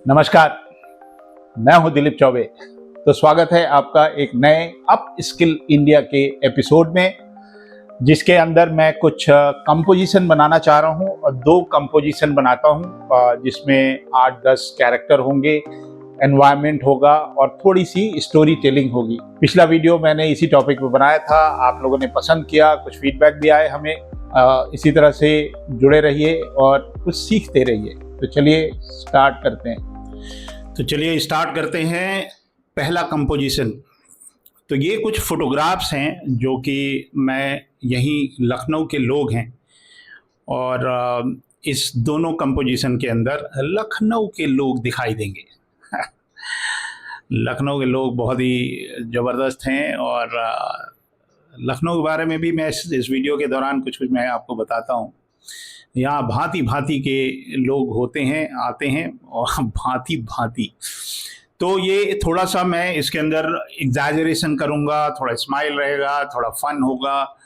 नमस्कार, मैं हूं दिलीप चौबे। तो स्वागत है आपका एक नए अप स्किल इंडिया के एपिसोड में, जिसके अंदर मैं कुछ कंपोजिशन बनाना चाह रहा हूं और दो कंपोजिशन बनाता हूं, जिसमें 8-10 कैरेक्टर होंगे, एनवायरनमेंट होगा और थोड़ी सी स्टोरी टेलिंग होगी। पिछला वीडियो मैंने इसी टॉपिक पे बनाया था, आप लोगों ने पसंद किया, कुछ फीडबैक भी आए हमें। इसी तरह से जुड़े रहिए और कुछ सीखते रहिए। तो चलिए स्टार्ट करते हैं। पहला कंपोजिशन। तो ये कुछ फोटोग्राफ्स हैं जो कि मैं यहीं लखनऊ के लोग हैं, और इस दोनों कंपोजिशन के अंदर लखनऊ के लोग दिखाई देंगे। लखनऊ के लोग बहुत ही ज़बरदस्त हैं, और लखनऊ के बारे में भी मैं इस वीडियो के दौरान कुछ कुछ मैं आपको बताता हूँ। यहाँ भांति भांति के लोग होते हैं, आते हैं, और भांति भांति। तो ये थोड़ा सा मैं इसके अंदर एग्जैजरेशन करूँगा, थोड़ा स्माइल रहेगा, थोड़ा फन होगा,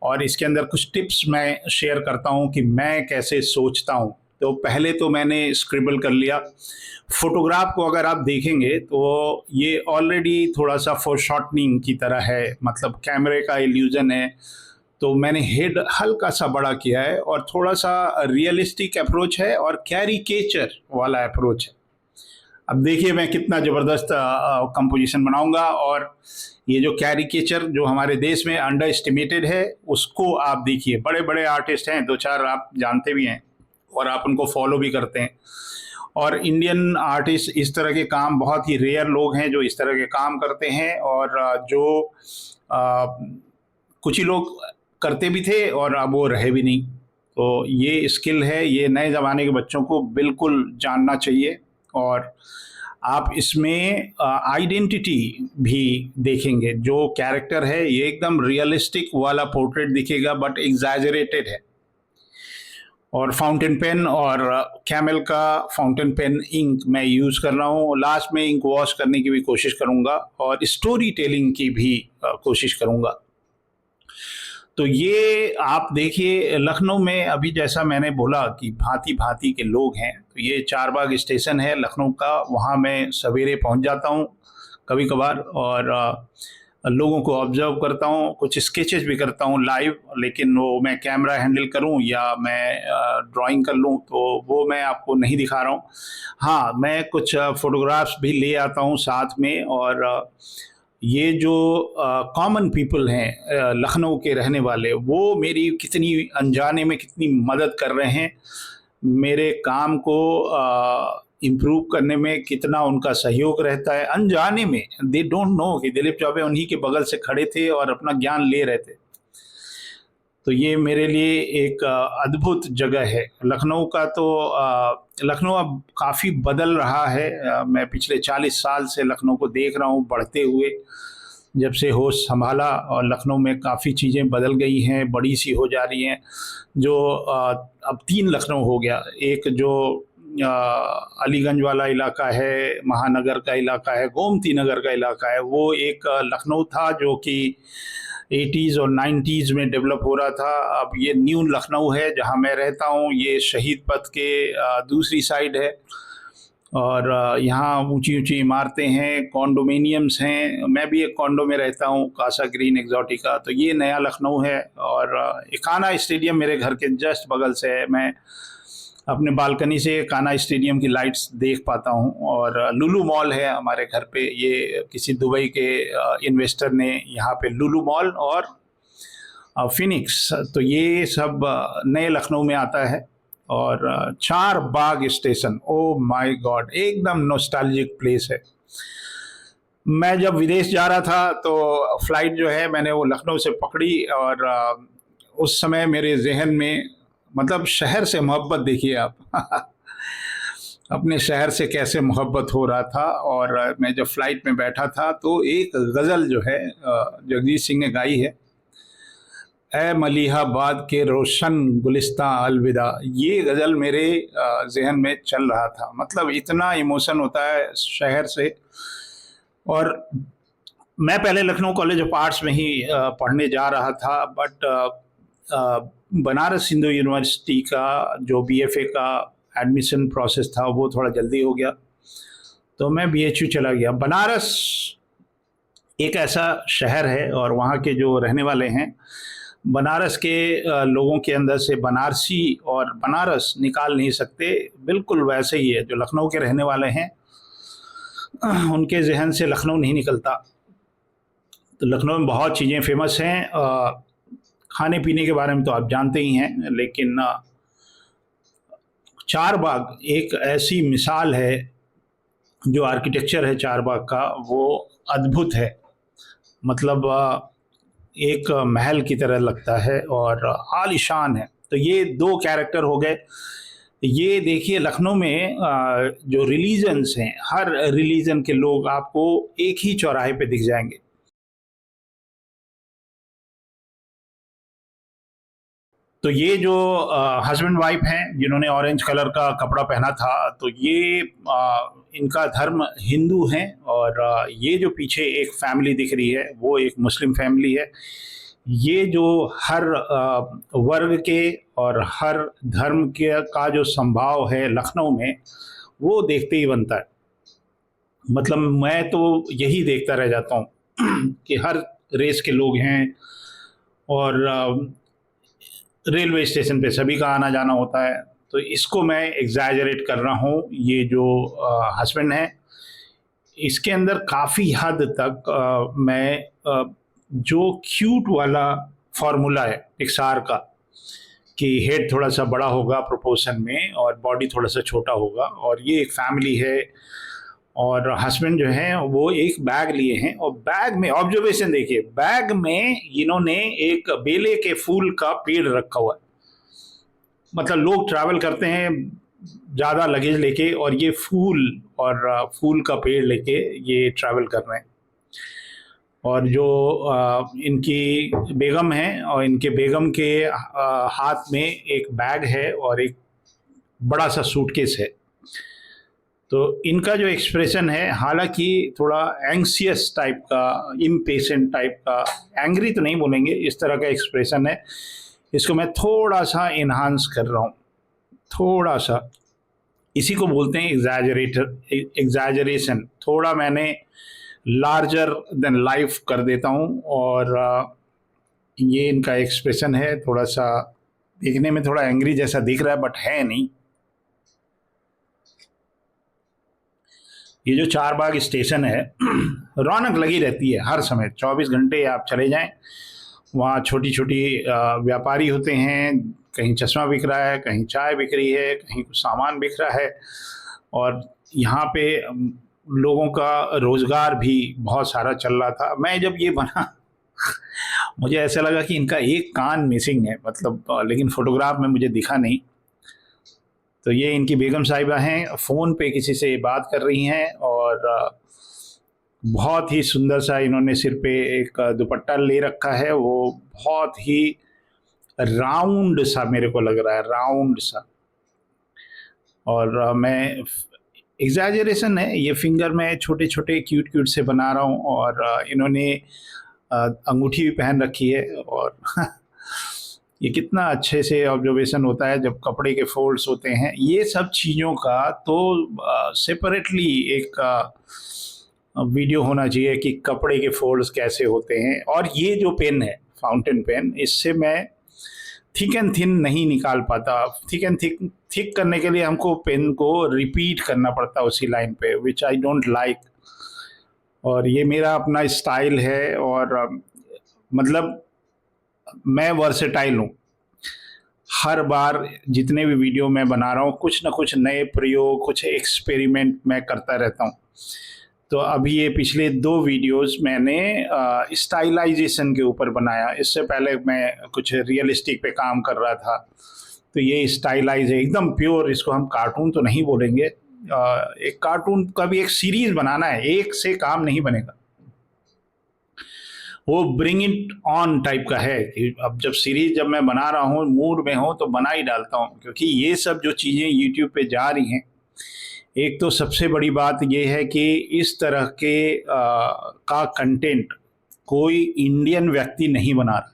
और इसके अंदर कुछ टिप्स मैं शेयर करता हूँ कि मैं कैसे सोचता हूँ। तो पहले तो मैंने स्क्रिबल कर लिया। फोटोग्राफ को अगर आप देखेंगे तो ये ऑलरेडी थोड़ा सा फोरशॉर्टनिंग की तरह है, मतलब कैमरे का इल्यूजन है। तो मैंने हेड हल्का सा बड़ा किया है, और थोड़ा सा रियलिस्टिक अप्रोच है और कैरिकेचर वाला अप्रोच है। अब देखिए मैं कितना ज़बरदस्त कंपोजिशन बनाऊंगा, और ये जो कैरिकेचर जो हमारे देश में अंडर एस्टिमेटेड है, उसको आप देखिए। बड़े बड़े आर्टिस्ट हैं, 2-4 आप जानते भी हैं और आप उनको फॉलो भी करते हैं। और इंडियन आर्टिस्ट इस तरह के काम, बहुत ही रेयर लोग हैं जो इस तरह के काम करते हैं, और जो कुछ ही लोग करते भी थे और अब वो रहे भी नहीं। तो ये स्किल है, ये नए ज़माने के बच्चों को बिल्कुल जानना चाहिए। और आप इसमें आइडेंटिटी भी देखेंगे। जो कैरेक्टर है ये एकदम रियलिस्टिक वाला पोर्ट्रेट दिखेगा, बट एग्जैजरेटेड है। और फाउंटेन पेन और कैमल का फाउंटेन पेन इंक मैं यूज़ कर रहा हूँ। लास्ट में इंक वॉश करने की भी कोशिश करूँगा, और स्टोरी टेलिंग की भी कोशिश करूँगा। तो ये आप देखिए, लखनऊ में अभी जैसा मैंने बोला कि भांति भांति के लोग हैं, तो ये चारबाग स्टेशन है लखनऊ का, वहाँ मैं सवेरे पहुँच जाता हूँ कभी कभार, और लोगों को ऑब्जर्व करता हूँ, कुछ स्केचेस भी करता हूँ लाइव। लेकिन वो मैं कैमरा हैंडल करूँ या मैं ड्राइंग कर लूँ, तो वो मैं आपको नहीं दिखा रहा हूँ। हाँ, मैं कुछ फोटोग्राफ्स भी ले आता हूँ साथ में। और ये जो कॉमन पीपल हैं, लखनऊ के रहने वाले, वो मेरी कितनी अनजाने में कितनी मदद कर रहे हैं, मेरे काम को इम्प्रूव करने में कितना उनका सहयोग रहता है। अनजाने में, दे डोंट नो कि दिलीप चौबे उन्हीं के बगल से खड़े थे और अपना ज्ञान ले रहे थे। तो ये मेरे लिए एक अद्भुत जगह है लखनऊ का। तो लखनऊ अब काफ़ी बदल रहा है। मैं पिछले 40 साल से लखनऊ को देख रहा हूँ बढ़ते हुए, जब से होश संभाला, और लखनऊ में काफ़ी चीज़ें बदल गई हैं, बड़ी सी हो जा रही हैं। जो अब 3 लखनऊ हो गया। एक जो अलीगंज वाला इलाका है, महानगर का इलाका है, गोमती नगर का इलाका है, वो एक लखनऊ था जो कि 80s और 90s में डेवलप हो रहा था। अब ये न्यू लखनऊ है जहाँ मैं रहता हूँ। ये शहीद पथ के दूसरी साइड है, और यहाँ ऊंची ऊंची इमारतें हैं, कॉन्डोमिनियम्स हैं। मैं भी एक कॉन्डो में रहता हूँ, कासा ग्रीन एक्जॉटिका। तो ये नया लखनऊ है। और इकाना स्टेडियम मेरे घर के जस्ट बगल से है। मैं अपने बालकनी से कान्हा स्टेडियम की लाइट्स देख पाता हूँ। और लुलु मॉल है हमारे घर पे। ये किसी दुबई के इन्वेस्टर ने यहाँ पे लुलु मॉल और फिनिक्स, तो ये सब नए लखनऊ में आता है। और चार बाग स्टेशन, ओ माय गॉड, एकदम नॉस्टैल्जिक प्लेस है। मैं जब विदेश जा रहा था तो फ्लाइट जो है मैंने वो लखनऊ से पकड़ी, और उस समय मेरे जहन में, मतलब शहर से मोहब्बत देखिए आप। अपने शहर से कैसे मोहब्बत हो रहा था। और मैं जब फ्लाइट में बैठा था तो एक गज़ल जो है जगजीत सिंह ने गाई है, ए मलिहाबाद के रोशन गुलिस्तां अलविदा। ये गज़ल मेरे जहन में चल रहा था। मतलब इतना इमोशन होता है शहर से। और मैं पहले लखनऊ कॉलेज ऑफ आर्ट्स में ही पढ़ने जा रहा था, बट बनारस हिंदू यूनिवर्सिटी का जो बीएफए का एडमिशन प्रोसेस था वो थोड़ा जल्दी हो गया। तो मैं BHU चला गया। बनारस एक ऐसा शहर है और वहाँ के जो रहने वाले हैं, बनारस के लोगों के अंदर से बनारसी और बनारस निकाल नहीं सकते। बिल्कुल वैसे ही है, जो लखनऊ के रहने वाले हैं उनके जहन से लखनऊ नहीं निकलता। तो लखनऊ में बहुत चीज़ें फेमस हैं। खाने पीने के बारे में तो आप जानते ही हैं, लेकिन चार बाग एक ऐसी मिसाल है। जो आर्किटेक्चर है चार बाग का वो अद्भुत है। मतलब एक महल की तरह लगता है और आलीशान है। तो ये दो कैरेक्टर हो गए। ये देखिए, लखनऊ में जो रिलीजन्स हैं, हर रिलीजन के लोग आपको एक ही चौराहे पे दिख जाएंगे। तो ये जो हस्बैंड वाइफ हैं जिन्होंने ऑरेंज कलर का कपड़ा पहना था, तो ये इनका धर्म हिंदू है। और ये जो पीछे एक फैमिली दिख रही है वो एक मुस्लिम फैमिली है। ये जो हर वर्ग के और हर धर्म के का जो संभाव है लखनऊ में, वो देखते ही बनता है। मतलब मैं तो यही देखता रह जाता हूँ कि हर रेस के लोग हैं और रेलवे स्टेशन पे सभी का आना जाना होता है। तो इसको मैं एग्जैजरेट कर रहा हूँ। ये जो हस्बैंड है, इसके अंदर काफ़ी हद तक मैं जो क्यूट वाला फार्मूला है पिक्सार का, कि हेड थोड़ा सा बड़ा होगा प्रोपोर्शन में और बॉडी थोड़ा सा छोटा होगा, और ये एक फैमिली है। और हस्बैंड जो है वो एक बैग लिए हैं, और बैग में ऑब्जर्वेशन देखिए, बैग में इन्होंने एक बेले के फूल का पेड़ रखा हुआ है। मतलब लोग ट्रैवल करते हैं ज़्यादा लगेज लेके, और ये फूल और फूल का पेड़ लेके ये ट्रैवल कर रहे हैं। और जो इनकी बेगम है, और इनके बेगम के हाथ में एक बैग है और एक बड़ा सा सूटकेस है। तो इनका जो एक्सप्रेशन है, हालांकि थोड़ा एंग्सियस टाइप का, इम्पेशेंट टाइप का, एंग्री तो नहीं बोलेंगे, इस तरह का एक्सप्रेशन है। इसको मैं थोड़ा सा इन्हांस कर रहा हूँ, थोड़ा सा। इसी को बोलते हैं एग्जैजरेशन। थोड़ा मैंने लार्जर देन लाइफ कर देता हूँ। और ये इनका एक्सप्रेशन है, थोड़ा सा देखने में थोड़ा एंग्री जैसा दिख रहा है, बट है नहीं। ये जो चार बाग स्टेशन है रौनक लगी रहती है हर समय, 24 घंटे आप चले जाएं, वहाँ छोटी छोटी व्यापारी होते हैं। कहीं चश्मा बिक रहा है, कहीं चाय बिक रही है, कहीं कुछ सामान बिक रहा है। और यहाँ पे लोगों का रोज़गार भी बहुत सारा चल रहा था। मैं जब ये बना मुझे ऐसा लगा कि इनका एक कान मिसिंग है, मतलब लेकिन फोटोग्राफ में मुझे दिखा नहीं। तो ये इनकी बेगम साहिबा हैं, फ़ोन पे किसी से बात कर रही हैं, और बहुत ही सुंदर सा इन्होंने सिर पे एक दुपट्टा ले रखा है। वो बहुत ही राउंड सा मेरे को लग रहा है, राउंड सा। और मैं एग्जैजरेशन है, ये फिंगर में छोटे छोटे क्यूट क्यूट से बना रहा हूँ। और इन्होंने अंगूठी भी पहन रखी है। और ये कितना अच्छे से ऑब्जर्वेशन होता है जब कपड़े के फोल्ड्स होते हैं। ये सब चीज़ों का तो सेपरेटली एक वीडियो होना चाहिए कि कपड़े के फोल्ड्स कैसे होते हैं। और ये जो पेन है, फाउंटेन पेन, इससे मैं थिक एंड थिन नहीं निकाल पाता। थिक एंड थिक करने के लिए हमको पेन को रिपीट करना पड़ता है उसी लाइन पे, विच आई डोंट लाइक। और ये मेरा अपना स्टाइल है। और मतलब मैं वर्सेटाइल हूँ। हर बार जितने भी वीडियो मैं बना रहा हूँ, कुछ ना कुछ नए प्रयोग, कुछ एक्सपेरिमेंट मैं करता रहता हूँ। तो अभी ये पिछले 2 वीडियोस मैंने स्टाइलाइजेशन के ऊपर बनाया। इससे पहले मैं कुछ रियलिस्टिक पे काम कर रहा था। तो ये स्टाइलाइज है, एकदम प्योर। इसको हम कार्टून तो नहीं बोलेंगे। एक कार्टून का भी एक सीरीज बनाना है, एक से काम नहीं बनेगा। वो ब्रिंग इट ऑन टाइप का है कि अब जब सीरीज जब मैं बना रहा हूँ, मूड में हूँ, तो बना ही डालता हूँ। क्योंकि ये सब जो चीज़ें यूट्यूब पे जा रही हैं, एक तो सबसे बड़ी बात ये है कि इस तरह के का कंटेंट कोई इंडियन व्यक्ति नहीं बना रहा।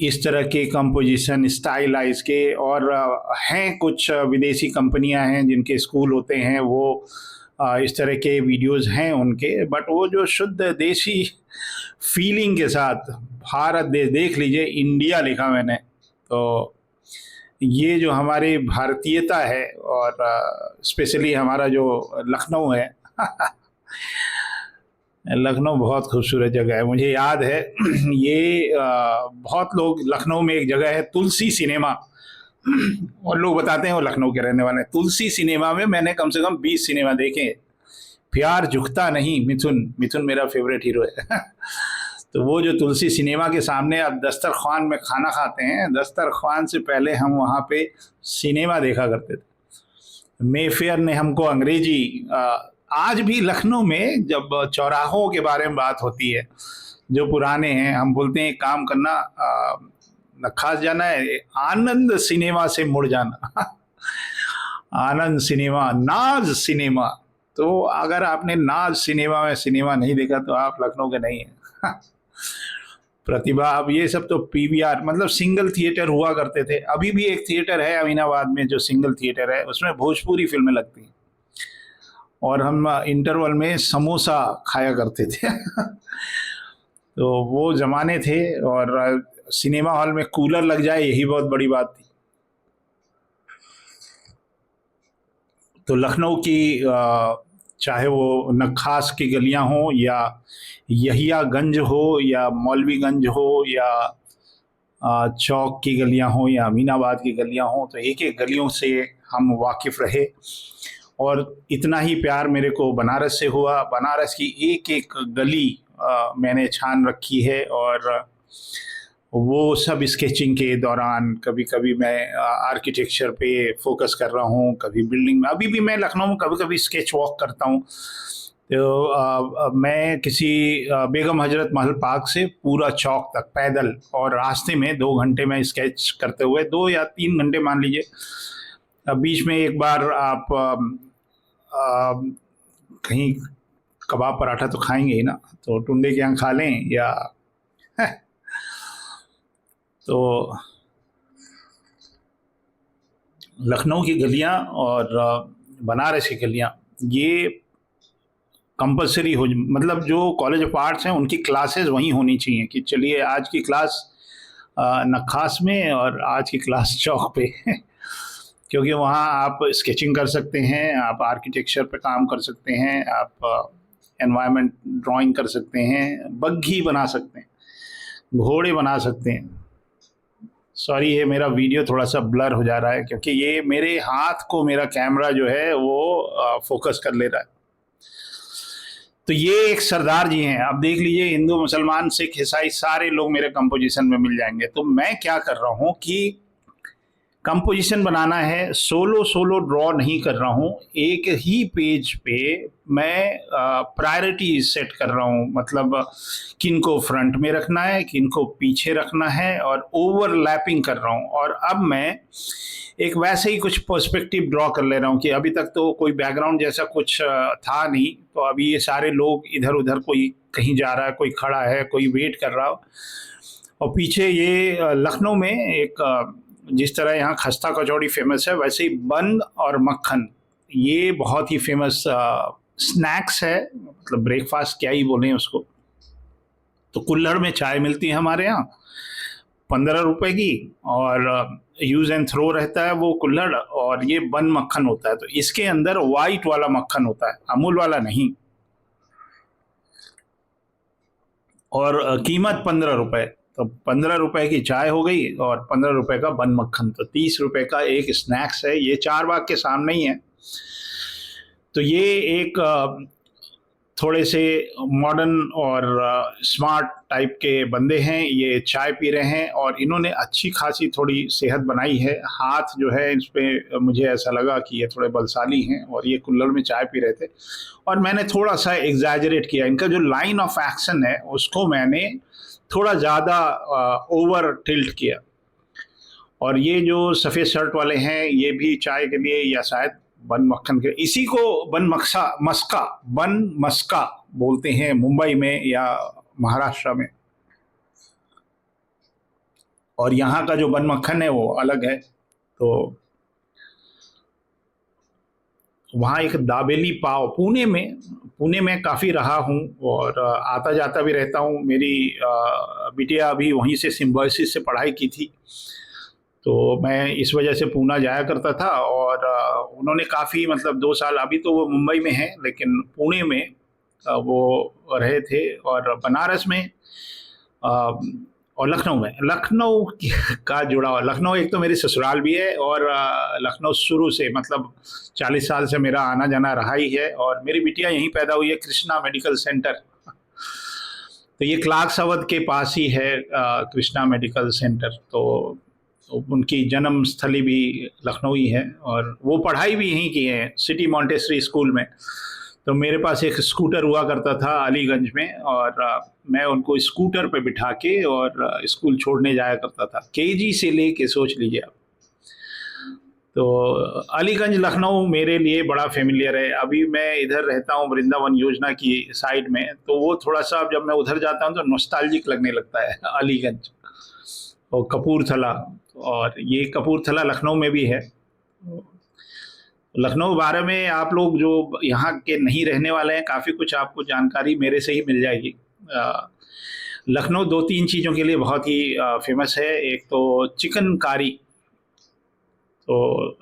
इस तरह के कंपोजिशन स्टाइलाइज के, और हैं कुछ विदेशी कंपनियां हैं जिनके स्कूल होते हैं, वो इस तरह के वीडियोस हैं उनके, बट वो जो शुद्ध देसी फीलिंग के साथ भारत देश, देख लीजिए इंडिया लिखा मैंने, तो ये जो हमारी भारतीयता है, और स्पेशली हमारा जो लखनऊ है लखनऊ बहुत खूबसूरत जगह है। मुझे याद है ये बहुत लोग, लखनऊ में एक जगह है तुलसी सिनेमा और लोग बताते हैं वो लखनऊ के रहने वाले हैं। तुलसी सिनेमा में मैंने कम से कम 20 सिनेमा देखे। प्यार झुकता नहीं, मिथुन, मिथुन मेरा फेवरेट हीरो है तो वो जो तुलसी सिनेमा के सामने आप दस्तरखान में खाना खाते हैं, दस्तरखान से पहले हम वहाँ पे सिनेमा देखा करते थे। मेफेयर ने हमको अंग्रेजी, आज भी लखनऊ में जब चौराहों के बारे में बात होती है जो पुराने हैं, हम बोलते हैं काम करना, नखास जाना है, आनंद सिनेमा से मुड़ जाना आनंद सिनेमा, नाज सिनेमा। तो अगर आपने नाज सिनेमा में सिनेमा नहीं देखा तो आप लखनऊ के नहीं हैं प्रतिभा, अब ये सब तो पीवीआर मतलब सिंगल थिएटर हुआ करते थे। अभी भी एक थिएटर है अमीनाबाद में जो सिंगल थिएटर है, उसमें भोजपुरी फिल्में लगती हैं और हम इंटरवल में समोसा खाया करते थे तो वो ज़माने थे, और सिनेमा हॉल में कूलर लग जाए यही बहुत बड़ी बात थी। तो लखनऊ की चाहे वो नक्खास की गलियां हो, या यहियागंज हो, या मौलवीगंज हो, या चौक की गलियां हो, या अमीनाबाद की गलियां हो, तो एक एक गलियों से हम वाकिफ़ रहे। और इतना ही प्यार मेरे को बनारस से हुआ। बनारस की एक एक गली मैंने छान रखी है, और वो सब स्केचिंग के दौरान कभी कभी मैं आर्किटेक्चर पे फोकस कर रहा हूँ, कभी बिल्डिंग में। अभी भी मैं लखनऊ में कभी कभी स्केच वॉक करता हूँ। तो मैं किसी बेगम हजरत महल पार्क से पूरा चौक तक पैदल, और रास्ते में 2 घंटे में स्केच करते हुए, 2 या 3 घंटे मान लीजिए। बीच में एक बार आप कहीं कबाब पराठा तो खाएंगे ही ना, तो टुंडे के यहाँ खा लें, या तो लखनऊ की गलियां और बनारस की गलियां ये कंपलसरी हो, मतलब जो कॉलेज ऑफ आर्ट्स हैं उनकी क्लासेस वहीं होनी चाहिए कि चलिए आज की क्लास नक्खास में और आज की क्लास चौक पे क्योंकि वहाँ आप स्केचिंग कर सकते हैं, आप आर्किटेक्चर पे काम कर सकते हैं, आप एनवायरनमेंट ड्राइंग कर सकते हैं, बग्घी बना सकते हैं, घोड़े बना सकते हैं। सॉरी ये मेरा वीडियो थोड़ा सा ब्लर हो जा रहा है क्योंकि ये मेरे हाथ को मेरा कैमरा जो है वो फोकस कर ले रहा है। तो ये एक सरदार जी हैं, आप देख लीजिए, हिंदू मुसलमान सिख ईसाई सारे लोग मेरे कंपोजिशन में मिल जाएंगे। तो मैं क्या कर रहा हूँ कि कंपोजिशन बनाना है, सोलो ड्रॉ नहीं कर रहा हूँ, एक ही पेज पे मैं प्रायोरिटी सेट कर रहा हूँ, मतलब किनको फ्रंट में रखना है, किनको पीछे रखना है, और ओवरलैपिंग कर रहा हूँ। और अब मैं एक वैसे ही कुछ पर्सपेक्टिव ड्रॉ कर ले रहा हूँ कि अभी तक तो कोई बैकग्राउंड जैसा कुछ था नहीं, तो अभी ये सारे लोग इधर उधर, कोई कहीं जा रहा है, कोई खड़ा है, कोई वेट कर रहा हो, और पीछे ये लखनऊ में एक जिस तरह यहाँ खस्ता कचौड़ी फेमस है, वैसे ही बन और मक्खन ये बहुत ही फेमस स्नैक्स है, मतलब ब्रेकफास्ट क्या ही बोलें उसको। तो कुल्हड़ में चाय मिलती है हमारे यहाँ 15 रुपए की, और यूज एंड थ्रो रहता है वो कुल्हड़, और ये बन मक्खन होता है। तो इसके अंदर वाइट वाला मक्खन होता है, अमूल वाला नहीं, और कीमत 15 रुपए। तो 15 रुपए की चाय हो गई और 15 रुपए का बन मक्खन, तो 30 रुपए का एक स्नैक्स है। ये चारबाग के सामने ही है। तो ये एक थोड़े से मॉडर्न और स्मार्ट टाइप के बंदे हैं, ये चाय पी रहे हैं, और इन्होंने अच्छी खासी थोड़ी सेहत बनाई है। हाथ जो है इस पर मुझे ऐसा लगा कि ये थोड़े बलशाली हैं, और ये कुल्हड़ में चाय पी रहे थे, और मैंने थोड़ा सा एग्जैजरेट किया। इनका जो लाइन ऑफ एक्शन है उसको मैंने थोड़ा ज़्यादा ओवर टिल्ट किया। और ये जो सफ़ेद शर्ट वाले हैं ये भी चाय के लिए, या शायद बन मक्खन के, इसी को बन मस्का बोलते हैं मुंबई में या महाराष्ट्र में। और यहाँ का जो बन मक्खन है वो अलग है। तो वहाँ एक दाबेली पाव, पुणे में काफ़ी रहा हूँ और आता जाता भी रहता हूँ। मेरी बिटिया अभी वहीं से सिम्बायोसिस से पढ़ाई की थी, तो मैं इस वजह से पूना जाया करता था। और उन्होंने काफ़ी मतलब 2 साल, अभी तो वो मुंबई में है लेकिन पुणे में वो रहे थे, और बनारस में और लखनऊ का जुड़ाव, लखनऊ एक तो मेरी ससुराल भी है, और लखनऊ शुरू से मतलब 40 साल से मेरा आना जाना रहा ही है। और मेरी बिटिया यहीं पैदा हुई है, कृष्णा मेडिकल सेंटर। तो ये क्लार्क्स अवध के पास ही है कृष्णा मेडिकल सेंटर। तो उनकी जन्म स्थली भी लखनऊ ही है, और वो पढ़ाई भी यहीं की है, सिटी मॉन्टेसरी स्कूल में। तो मेरे पास एक स्कूटर हुआ करता था अलीगंज में, और मैं उनको स्कूटर पे बिठा के और स्कूल छोड़ने जाया करता था, केजी से लेके, सोच लीजिए आप। तो अलीगंज लखनऊ मेरे लिए बड़ा फेमिलियर है। अभी मैं इधर रहता हूँ वृंदावन योजना की साइड में, तो वो थोड़ा सा जब मैं उधर जाता हूँ तो नॉस्टैल्जिक लगने लगता है अलीगंज और कपूरथला। और ये कपूरथला लखनऊ में भी है। लखनऊ बारे में आप लोग जो यहाँ के नहीं रहने वाले हैं, काफ़ी कुछ आपको जानकारी मेरे से ही मिल जाएगी। लखनऊ 2-3 चीज़ों के लिए बहुत ही फेमस है। एक तो चिकन कारी। तो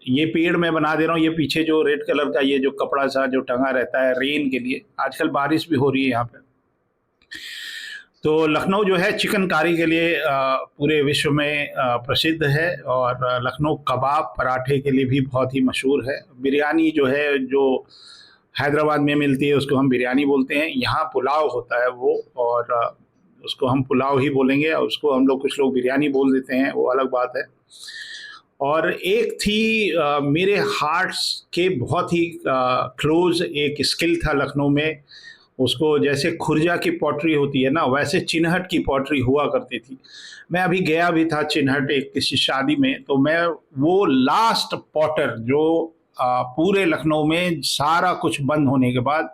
ये पेड़ मैं बना दे रहा हूँ, ये पीछे जो रेड कलर का ये जो कपड़ा सा जो टंगा रहता है रेन के लिए, आजकल बारिश भी हो रही है यहाँ पे। तो लखनऊ जो है चिकन कारी के लिए पूरे विश्व में प्रसिद्ध है, और लखनऊ कबाब पराठे के लिए भी बहुत ही मशहूर है। बिरयानी जो है, जो हैदराबाद में मिलती है उसको हम बिरयानी बोलते हैं, यहाँ पुलाव होता है वो, और उसको हम पुलाव ही बोलेंगे, और उसको हम लोग, कुछ लोग बिरयानी बोल देते हैं, वो अलग बात है। और एक थी मेरे हार्ट्स के बहुत ही क्लोज एक स्किल था लखनऊ में, उसको जैसे खुर्जा की पॉटरी होती है ना, वैसे चिन्हट की पॉटरी हुआ करती थी। मैं अभी गया भी था चिन्हट एक किसी शादी में, तो मैं वो लास्ट पॉटर जो पूरे लखनऊ में सारा कुछ बंद होने के बाद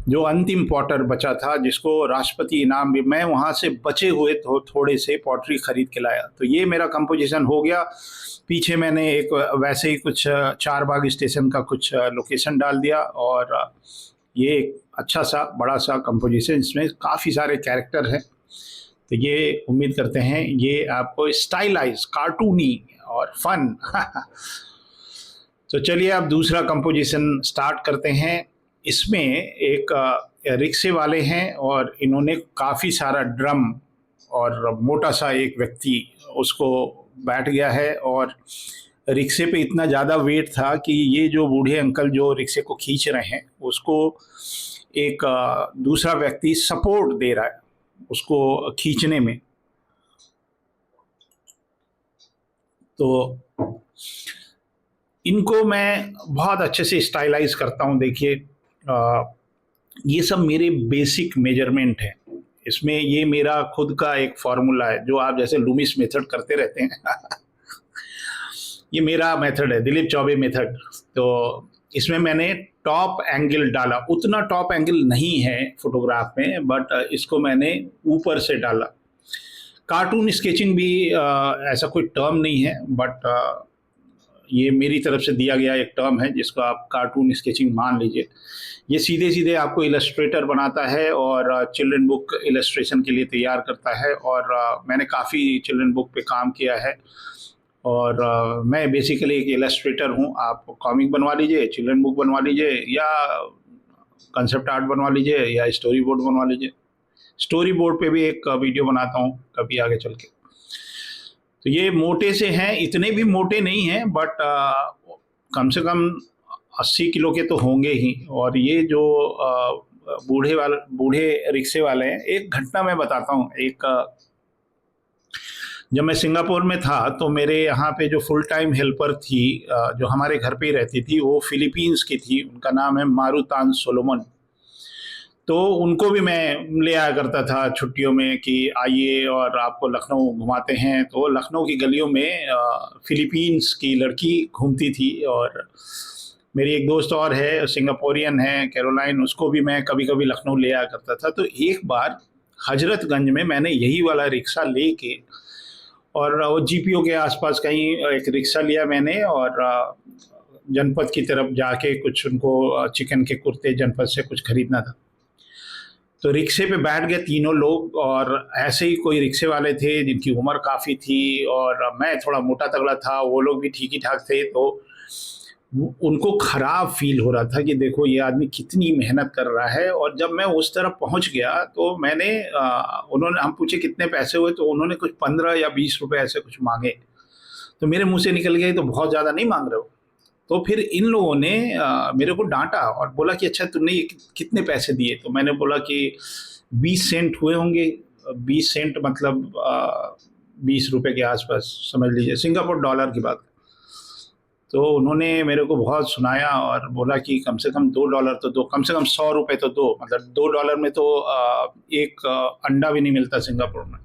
जो अंतिम पॉटर बचा था, जिसको राष्ट्रपति इनाम भी, मैं वहाँ से बचे हुए थोड़े से पॉटरी खरीद के लाया। तो ये मेरा कंपोजिशन हो गया। पीछे मैंने एक वैसे ही कुछ चारबाग स्टेशन का कुछ लोकेशन डाल दिया, और ये एक अच्छा सा बड़ा सा कंपोजिशन, इसमें काफ़ी सारे कैरेक्टर हैं। तो ये उम्मीद करते हैं ये आपको स्टाइलाइज, कार्टूनी और फन तो चलिए अब दूसरा कंपोजिशन स्टार्ट करते हैं। इसमें एक रिक्शे वाले हैं, और इन्होंने काफ़ी सारा ड्रम, और मोटा सा एक व्यक्ति उसको बैठ गया है, और रिक्शे पे इतना ज़्यादा वेट था कि ये जो बूढ़े अंकल जो रिक्शे को खींच रहे हैं, उसको एक दूसरा व्यक्ति सपोर्ट दे रहा है उसको खींचने में। तो इनको मैं बहुत अच्छे से स्टाइलाइज करता हूँ। देखिए, ये सब मेरे बेसिक मेजरमेंट है। इसमें ये मेरा खुद का एक फॉर्मूला है, जो आप जैसे लूमिस मेथड करते रहते हैं ये मेरा मेथड है, दिलीप चौबे मेथड। तो इसमें मैंने टॉप एंगल डाला, उतना टॉप एंगल नहीं है फोटोग्राफ में, बट इसको मैंने ऊपर से डाला। कार्टून स्केचिंग भी ऐसा कोई टर्म नहीं है, बट ये मेरी तरफ से दिया गया एक टर्म है, जिसको आप कार्टून स्केचिंग मान लीजिए। ये सीधे सीधे आपको इलस्ट्रेटर बनाता है, और चिल्ड्रन बुक इलस्ट्रेशन के लिए तैयार करता है। और मैंने काफ़ी चिल्ड्रन बुक पे काम किया है, और मैं बेसिकली एक इलस्ट्रेटर हूँ। आप कॉमिक बनवा लीजिए, चिल्ड्रन बुक बनवा लीजिए, या कंसेप्ट आर्ट बनवा लीजिए, या स्टोरी बोर्ड बनवा लीजिए। स्टोरी बोर्ड पे भी एक वीडियो बनाता हूँ कभी आगे चल के। तो ये मोटे से हैं, इतने भी मोटे नहीं हैं, बट कम से कम 80 किलो के तो होंगे ही। और ये जो बूढ़े रिक्शे वाले हैं, एक घटना मैं बताता हूँ। एक जब मैं सिंगापुर में था, तो मेरे यहाँ पे जो फुल टाइम हेल्पर थी, जो हमारे घर पे ही रहती थी, वो फिलीपींस की थी। उनका नाम है मारुतान सोलोमन। तो उनको भी मैं ले आया करता था छुट्टियों में कि आइए और आपको लखनऊ घुमाते हैं। तो लखनऊ की गलियों में फिलीपींस की लड़की घूमती थी, और मेरी एक दोस्त और है, सिंगापुरियन है, कैरोलाइन, उसको भी मैं कभी कभी लखनऊ ले आया करता था। तो एक बार हजरतगंज में मैंने यही वाला रिक्शा लेके और वो जीपीओ के आसपास कहीं एक रिक्शा लिया मैंने और जनपद की तरफ जाके कुछ उनको चिकन के कुर्ते जनपद से कुछ खरीदना था। तो रिक्शे पे बैठ गए तीनों लोग और ऐसे ही कोई रिक्शे वाले थे जिनकी उम्र काफ़ी थी और मैं थोड़ा मोटा तगड़ा था, वो लोग भी ठीक ही ठाक थे। तो उनको खराब फील हो रहा था कि देखो ये आदमी कितनी मेहनत कर रहा है। और जब मैं उस तरफ पहुंच गया तो मैंने उन्होंने हम पूछे कितने पैसे हुए, तो उन्होंने कुछ 15 या 20 रुपए ऐसे कुछ मांगे। तो मेरे मुंह से निकल गया तो बहुत ज़्यादा नहीं मांग रहे हो। तो फिर इन लोगों ने मेरे को डांटा और बोला कि अच्छा तुमने ये कितने पैसे दिए। तो मैंने बोला कि 20 सेंट हुए होंगे। 20 सेंट मतलब 20 रुपए के आसपास समझ लीजिए, सिंगापुर डॉलर की बात। तो उन्होंने मेरे को बहुत सुनाया और बोला कि कम से कम $2 तो दो, कम से कम 100 रुपये तो दो। मतलब $2 में तो एक अंडा भी नहीं मिलता सिंगापुर में।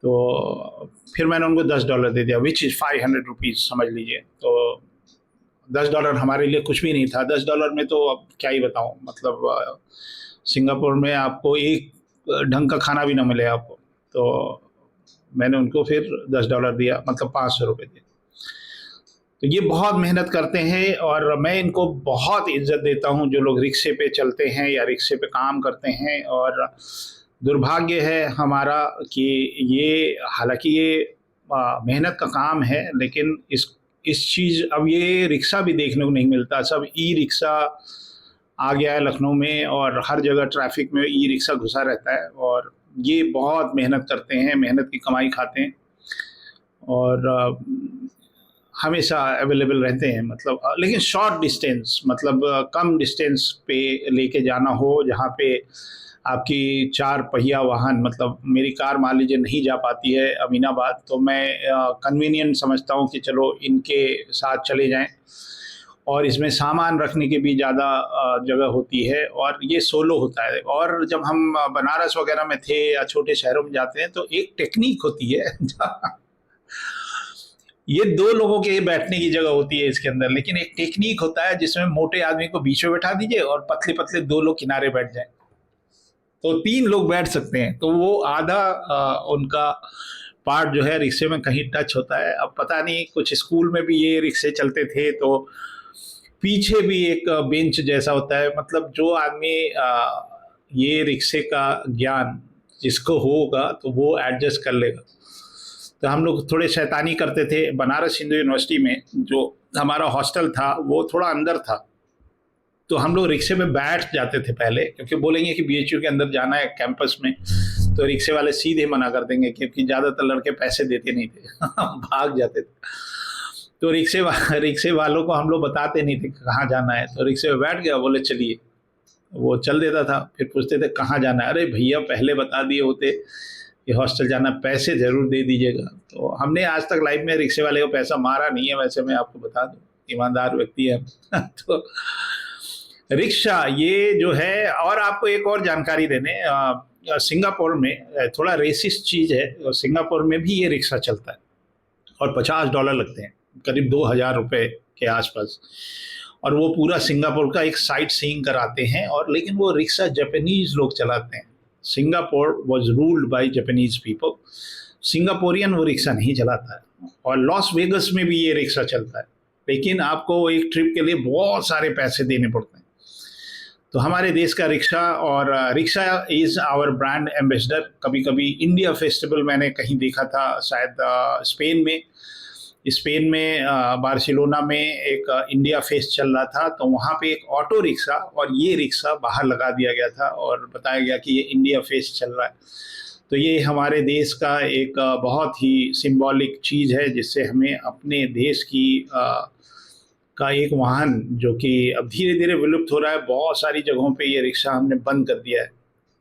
तो फिर मैंने उनको $10 दे दिया, विच इज़ $500 समझ लीजिए। तो $10 हमारे लिए कुछ भी नहीं था। $10 में तो अब क्या ही बताऊँ, मतलब सिंगापुर में आपको एक ढंग का खाना भी ना मिले आपको। तो मैंने उनको फिर $10 दिया, मतलब ₹500 दिए। तो ये बहुत मेहनत करते हैं और मैं इनको बहुत इज्जत देता हूँ जो लोग रिक्शे पे चलते हैं या रिक्शे पे काम करते हैं। और दुर्भाग्य है हमारा कि ये, हालांकि ये मेहनत का काम है, लेकिन इस चीज़, अब ये रिक्शा भी देखने को नहीं मिलता। सब ई रिक्शा आ गया है लखनऊ में और हर जगह ट्रैफिक में ई रिक्शा घुसा रहता है। और ये बहुत मेहनत करते हैं, मेहनत की कमाई खाते हैं और हमेशा अवेलेबल रहते हैं। मतलब लेकिन शॉर्ट डिस्टेंस, मतलब कम डिस्टेंस पे लेके जाना हो, जहाँ पे आपकी 4 पहिया वाहन, मतलब मेरी कार मान लीजिए नहीं जा पाती है अमीनाबाद, तो मैं कन्वीनियंट समझता हूँ कि चलो इनके साथ चले जाएं। और इसमें सामान रखने की भी ज़्यादा जगह होती है और ये सोलो होता है। और जब हम बनारस वगैरह में थे या छोटे शहरों में जाते हैं तो एक टेक्निक होती है ये 2 लोगों के बैठने की जगह होती है इसके अंदर, लेकिन एक टेक्निक होता है जिसमें मोटे आदमी को बीच में बैठा दीजिए और पतले पतले 2 लोग किनारे बैठ जाएं, तो 3 लोग बैठ सकते हैं। तो वो आधा उनका पार्ट जो है रिक्शे में कहीं टच होता है। अब पता नहीं, कुछ स्कूल में भी ये रिक्शे चलते थे तो पीछे भी एक बेंच जैसा होता है। मतलब जो आदमी ये रिक्शे का ज्ञान जिसको होगा तो वो एडजस्ट कर लेगा। तो हम लोग थोड़े शैतानी करते थे। बनारस हिंदू यूनिवर्सिटी में जो हमारा हॉस्टल था वो थोड़ा अंदर था, तो हम लोग रिक्शे में बैठ जाते थे पहले, क्योंकि बोलेंगे कि बीएचयू के अंदर जाना है कैंपस में, तो रिक्शे वाले सीधे मना कर देंगे, क्योंकि ज़्यादातर लड़के पैसे देते नहीं थे भाग जाते थे। तो रिक्शे वालों को हम लोग बताते नहीं थे कहाँ जाना है। तो रिक्शे में बैठ गया, बोले चलिए, वो चल देता था। फिर पूछते थे कहाँ जाना है, अरे भैया पहले बता दिए होते कि हॉस्टल जाना, पैसे ज़रूर दे दीजिएगा। तो हमने आज तक लाइफ में रिक्शे वाले को पैसा मारा नहीं है, वैसे मैं आपको बता दूं, ईमानदार व्यक्ति है तो रिक्शा ये जो है। और आपको एक और जानकारी देने, सिंगापुर में थोड़ा रेसिस्ट चीज़ है, सिंगापुर में भी ये रिक्शा चलता है और $50 लगते हैं, करीब 2000 रुपये के आसपास। और वो पूरा सिंगापुर का एक साइट सीइंग कराते हैं। और लेकिन वो रिक्शा जापानीज लोग चलाते हैं। Singapore was ruled by Japanese people, Singaporean वो रिक्शा नहीं चलाता है। और लॉस वेगस में भी ये रिक्शा चलता है, लेकिन आपको एक ट्रिप के लिए बहुत सारे पैसे देने पड़ते हैं। तो हमारे देश का रिक्शा, और rickshaw is our brand ambassador. कभी कभी इंडिया फेस्टिवल मैंने कहीं देखा था, शायद स्पेन में बार्सिलोना में एक इंडिया फेस्ट चल रहा था, तो वहाँ पे एक ऑटो रिक्शा और ये रिक्शा बाहर लगा दिया गया था और बताया गया कि ये इंडिया फेस्ट चल रहा है। तो ये हमारे देश का एक बहुत ही सिंबॉलिक चीज़ है, जिससे हमें अपने देश की का एक वाहन जो कि अब धीरे धीरे विलुप्त हो रहा है। बहुत सारी जगहों पे ये रिक्शा हमने बंद कर दिया है,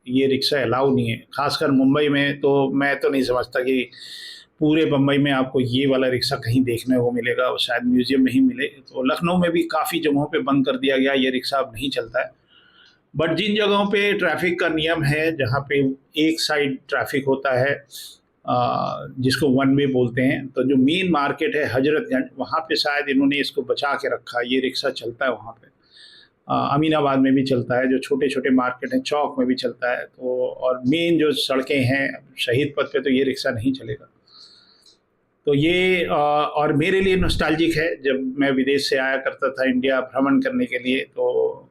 ये रिक्शा अलाउ नहीं है। खासकर मुंबई में तो मैं तो नहीं समझता कि पूरे बम्बई में आपको ये वाला रिक्शा कहीं देखने को मिलेगा, और शायद म्यूजियम में ही मिले। तो लखनऊ में भी काफ़ी जगहों पे बंद कर दिया गया, ये रिक्शा अब नहीं चलता है। बट जिन जगहों पे ट्रैफिक का नियम है, जहाँ पे एक साइड ट्रैफिक होता है, जिसको वन वे बोलते हैं, तो जो मेन मार्केट है हजरतगंज, वहाँ पे शायद इन्होंने इसको बचा के रखा, ये रिक्शा चलता है वहाँ पे। अमीनाबाद में भी चलता है, जो छोटे छोटे मार्केट हैं, चौक में भी चलता है। तो और मेन जो सड़कें हैं, शहीद पथ पे तो ये रिक्शा नहीं चलेगा। तो ये और मेरे लिए नॉस्टैल्जिक है। जब मैं विदेश से आया करता था इंडिया भ्रमण करने के लिए, तो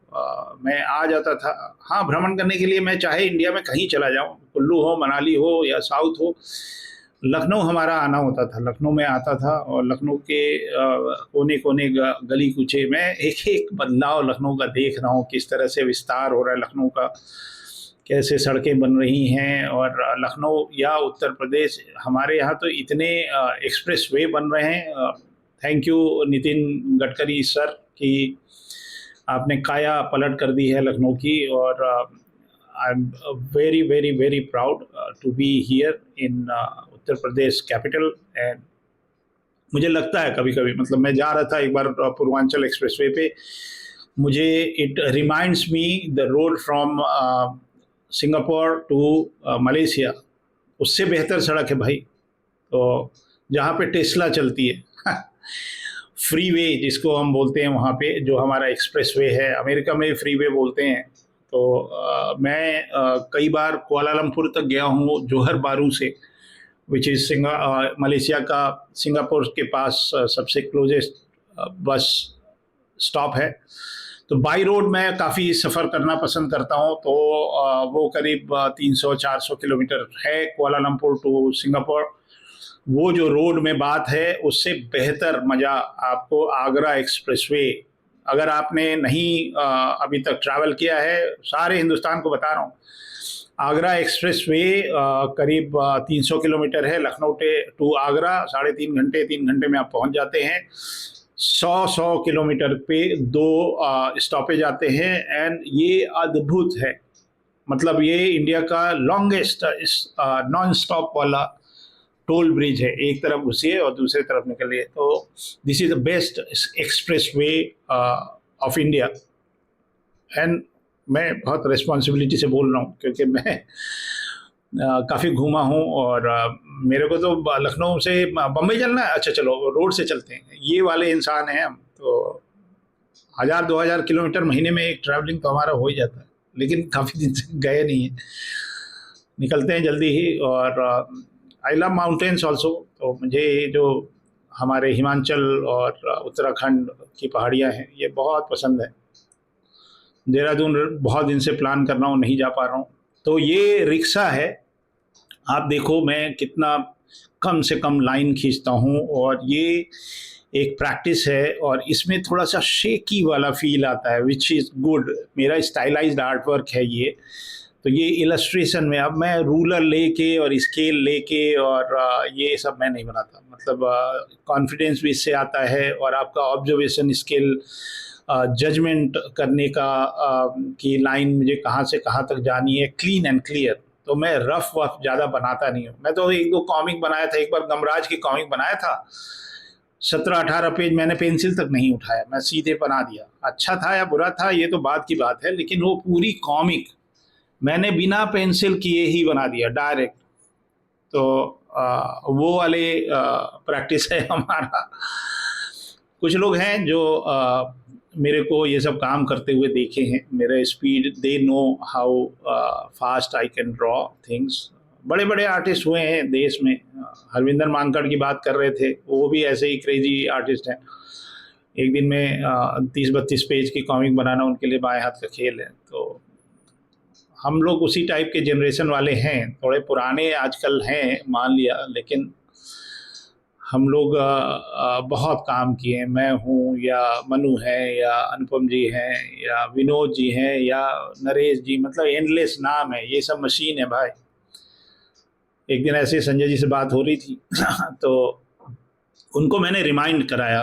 मैं आ जाता था। हाँ, भ्रमण करने के लिए मैं चाहे इंडिया में कहीं चला जाऊँ, कुल्लू हो, मनाली हो या साउथ हो, लखनऊ हमारा आना होता था। लखनऊ में आता था और लखनऊ के कोने कोने गली कूचे में एक एक बदलाव लखनऊ का देख रहा हूँ, किस तरह से विस्तार हो रहा है लखनऊ का, कैसे सड़कें बन रही हैं। और लखनऊ या उत्तर प्रदेश, हमारे यहाँ तो इतने एक्सप्रेस वे बन रहे हैं। Thank you Nitin Gadkari sir कि आपने काया पलट कर दी है लखनऊ की। और I am very very very proud to be here in Uttar Pradesh capital. And मुझे लगता है कभी कभी, मतलब मैं जा रहा था एक बार पूर्वांचल एक्सप्रेसवे पे, मुझे it reminds me the road from Singapore to Malaysia, उससे बेहतर सड़क है भाई। तो जहाँ पे टेस्ला चलती है फ्री वे जिसको हम बोलते हैं, वहाँ पे जो हमारा एक्सप्रेस वे है, अमेरिका में फ्री वे बोलते हैं। तो मैं कई बार कुआलालंपुर तक गया हूँ जोहर बारू से, विच इज़ मलेशिया का सिंगापुर के पास सबसे क्लोजेस्ट बस स्टॉप है। तो बाई रोड मैं काफ़ी सफ़र करना पसंद करता हूँ। तो वो करीब 300-400 किलोमीटर है कुआलालंपुर टू सिंगापुर। वो जो रोड में बात है, उससे बेहतर मज़ा आपको आगरा एक्सप्रेसवे, अगर आपने नहीं अभी तक ट्रैवल किया है, सारे हिंदुस्तान को बता रहा हूँ, आगरा एक्सप्रेस वे करीब 300 किलोमीटर है लखनऊ टू आगरा, 3.5 घंटे 3 घंटे में आप पहुंच जाते हैं। 100 किलोमीटर पे 2 स्टॉपेज आते हैं। एंड ये अद्भुत है, मतलब ये इंडिया का लॉन्गेस्ट नॉन स्टॉप वाला टोल ब्रिज है। एक तरफ घुसिए और दूसरी तरफ निकलिए। तो this is the best express way of India. And मैं बहुत रिस्पॉन्सिबिलिटी से बोल रहा हूँ क्योंकि मैं काफ़ी घूमा हूँ। और मेरे को तो लखनऊ से बम्बई चलना है, अच्छा चलो रोड से चलते हैं, ये वाले इंसान हैं हम। तो 1000-2000 किलोमीटर महीने में एक ट्रैवलिंग तो हमारा हो ही जाता है, लेकिन काफ़ी दिन से गए नहीं हैं, निकलते हैं जल्दी ही। और आई लव माउंटेन्स ऑल्सो। तो मुझे जो हमारे हिमाचल और उत्तराखंड की पहाड़ियाँ हैं, ये बहुत पसंद है। देहरादून बहुत दिन से प्लान कर रहा हूँ, नहीं जा पा रहा हूँ। तो ये रिक्शा है, आप देखो मैं कितना कम से कम लाइन खींचता हूँ, और ये एक प्रैक्टिस है। और इसमें थोड़ा सा शेकी वाला फील आता है, विच इज़ गुड। मेरा स्टाइलाइज्ड आर्ट वर्क है ये। तो ये इलस्ट्रेशन में अब मैं रूलर लेके और स्केल लेके और ये सब मैं नहीं बनाता, मतलब कॉन्फिडेंस भी इससे आता है। और आपका ऑब्जर्वेशन स्किल, जजमेंट करने का कि लाइन मुझे कहाँ से कहाँ तक जानी है, क्लीन एंड क्लियर। तो मैं रफ वफ ज़्यादा बनाता नहीं हूँ। मैं तो 1-2 कॉमिक बनाया था, एक बार गमराज की कॉमिक बनाया था, 17-18 पेज, मैंने पेंसिल तक नहीं उठाया, मैं सीधे बना दिया। अच्छा था या बुरा था ये तो बात की बात है, लेकिन वो पूरी कॉमिक मैंने बिना पेंसिल किए ही बना दिया डायरेक्ट। तो वो वाले प्रैक्टिस है हमारा। कुछ लोग हैं जो मेरे को ये सब काम करते हुए देखे हैं, मेरा speed, they know how fast I can draw things. बड़े बड़े आर्टिस्ट हुए हैं देश में, हरविंदर मानकड़ की बात कर रहे थे, वो भी ऐसे ही क्रेजी आर्टिस्ट हैं। एक दिन में 30-32 पेज की कॉमिक बनाना उनके लिए बाएं हाथ का खेल है। तो हम लोग उसी टाइप के जनरेशन वाले हैं, थोड़े पुराने आजकल हैं मान लिया, लेकिन हम लोग बहुत काम किए हैं। मैं हूँ या मनु है या अनुपम जी हैं या विनोद जी हैं या नरेश जी, मतलब एंडलेस नाम है, ये सब मशीन है भाई। एक दिन ऐसे संजय जी से बात हो रही थी तो उनको मैंने रिमाइंड कराया,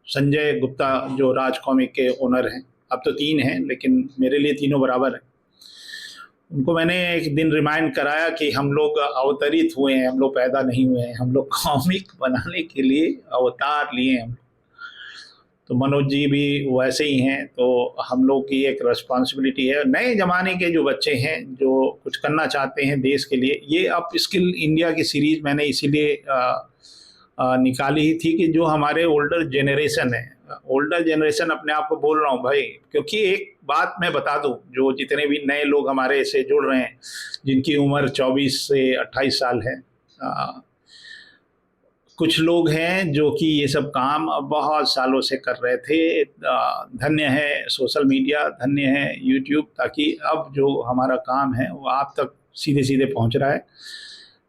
संजय गुप्ता जो राज कॉमिक के ओनर हैं, अब तो 3 हैं लेकिन मेरे लिए तीनों बराबर हैं। उनको मैंने एक दिन रिमाइंड कराया कि हम लोग अवतरित हुए हैं, हम लोग पैदा नहीं हुए हैं, हम लोग कॉमिक बनाने के लिए अवतार लिए हैं। तो मनोज जी भी वैसे ही हैं। तो हम लोग की एक रिस्पॉन्सिबिलिटी है, नए ज़माने के जो बच्चे हैं जो कुछ करना चाहते हैं देश के लिए। ये अप स्किल इंडिया की सीरीज़ मैंने इसीलिए निकाली ही थी कि जो हमारे ओल्डर जनरेशन है, ओल्डर जनरेशन अपने आप को बोल रहा हूँ भाई, क्योंकि एक बात मैं बता दूँ, जो जितने भी नए लोग हमारे से जुड़ रहे हैं जिनकी उम्र 24 से 28 साल है, कुछ लोग हैं जो कि ये सब काम अब बहुत सालों से कर रहे थे। धन्य है सोशल मीडिया, धन्य है यूट्यूब, ताकि अब जो हमारा काम है वो आप तक सीधे सीधे पहुंच रहा है।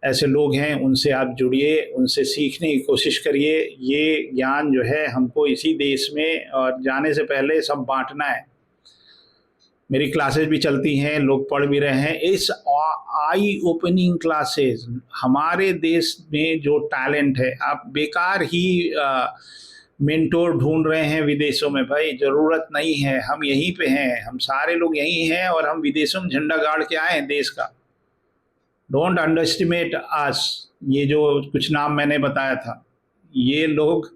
ऐसे लोग हैं, उनसे आप जुड़िए, उनसे सीखने की कोशिश करिए। ये ज्ञान जो है हमको इसी देश में और जाने से पहले सब बांटना है। मेरी क्लासेस भी चलती हैं, लोग पढ़ भी रहे हैं। इस आई ओपनिंग क्लासेस, हमारे देश में जो टैलेंट है, आप बेकार ही मेंटोर ढूंढ रहे हैं विदेशों में। भाई ज़रूरत नहीं है, हम यहीं पे हैं, हम सारे लोग यहीं हैं और हम विदेशों में झंडा गाड़ के आए हैं देश का। डोंट अंडर एस्टिमेट आस। ये जो कुछ नाम मैंने बताया था, ये लोग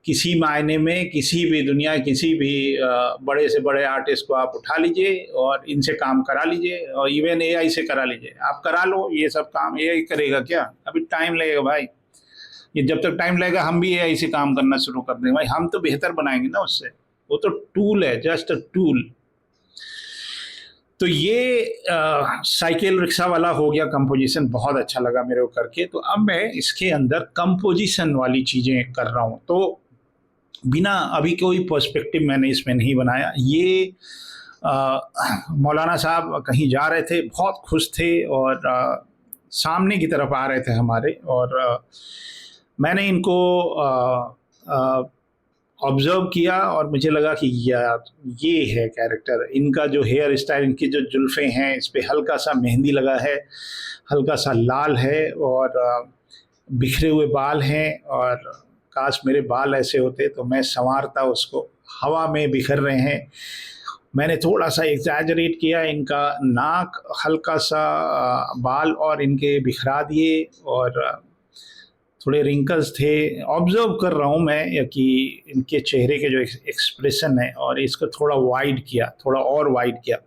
किसी मायने में किसी भी दुनिया, किसी भी बड़े से बड़े आर्टिस्ट को आप उठा लीजिए और इनसे काम करा लीजिए, और इवन एआई से करा लीजिए। आप करा लो, ये सब काम एआई करेगा क्या? अभी टाइम लगेगा भाई। ये जब तक टाइम लगेगा हम भी एआई से काम करना शुरू कर देंगे भाई। हम तो बेहतर बनाएंगे ना उससे, वो तो टूल है, जस्ट अ टूल। तो ये साइकिल रिक्शा वाला हो गया कंपोजिशन, बहुत अच्छा लगा मेरे को करके। तो अब मैं इसके अंदर कंपोजिशन वाली चीज़ें कर रहा हूँ। तो बिना अभी कोई पर्सपेक्टिव मैंने इसमें नहीं बनाया। ये मौलाना साहब कहीं जा रहे थे, बहुत खुश थे और सामने की तरफ आ रहे थे हमारे, और मैंने इनको ऑब्जर्व किया और मुझे लगा कि यार ये है कैरेक्टर। इनका जो हेयर स्टाइल, इनकी जो जुल्फ़ें हैं, इस पर हल्का सा मेहंदी लगा है, हल्का सा लाल है, और बिखरे हुए बाल हैं। और काश मेरे बाल ऐसे होते तो मैं संवारता उसको। हवा में बिखर रहे हैं। मैंने थोड़ा सा एग्जैजरेट किया, इनका नाक, हल्का सा बाल और इनके बिखरा दिए, और थोड़े रिंकल्स थे। ऑब्जर्व कर रहा हूँ मैं कि इनके चेहरे के जो एक्सप्रेशन है, और इसको थोड़ा वाइड किया, थोड़ा और वाइड किया।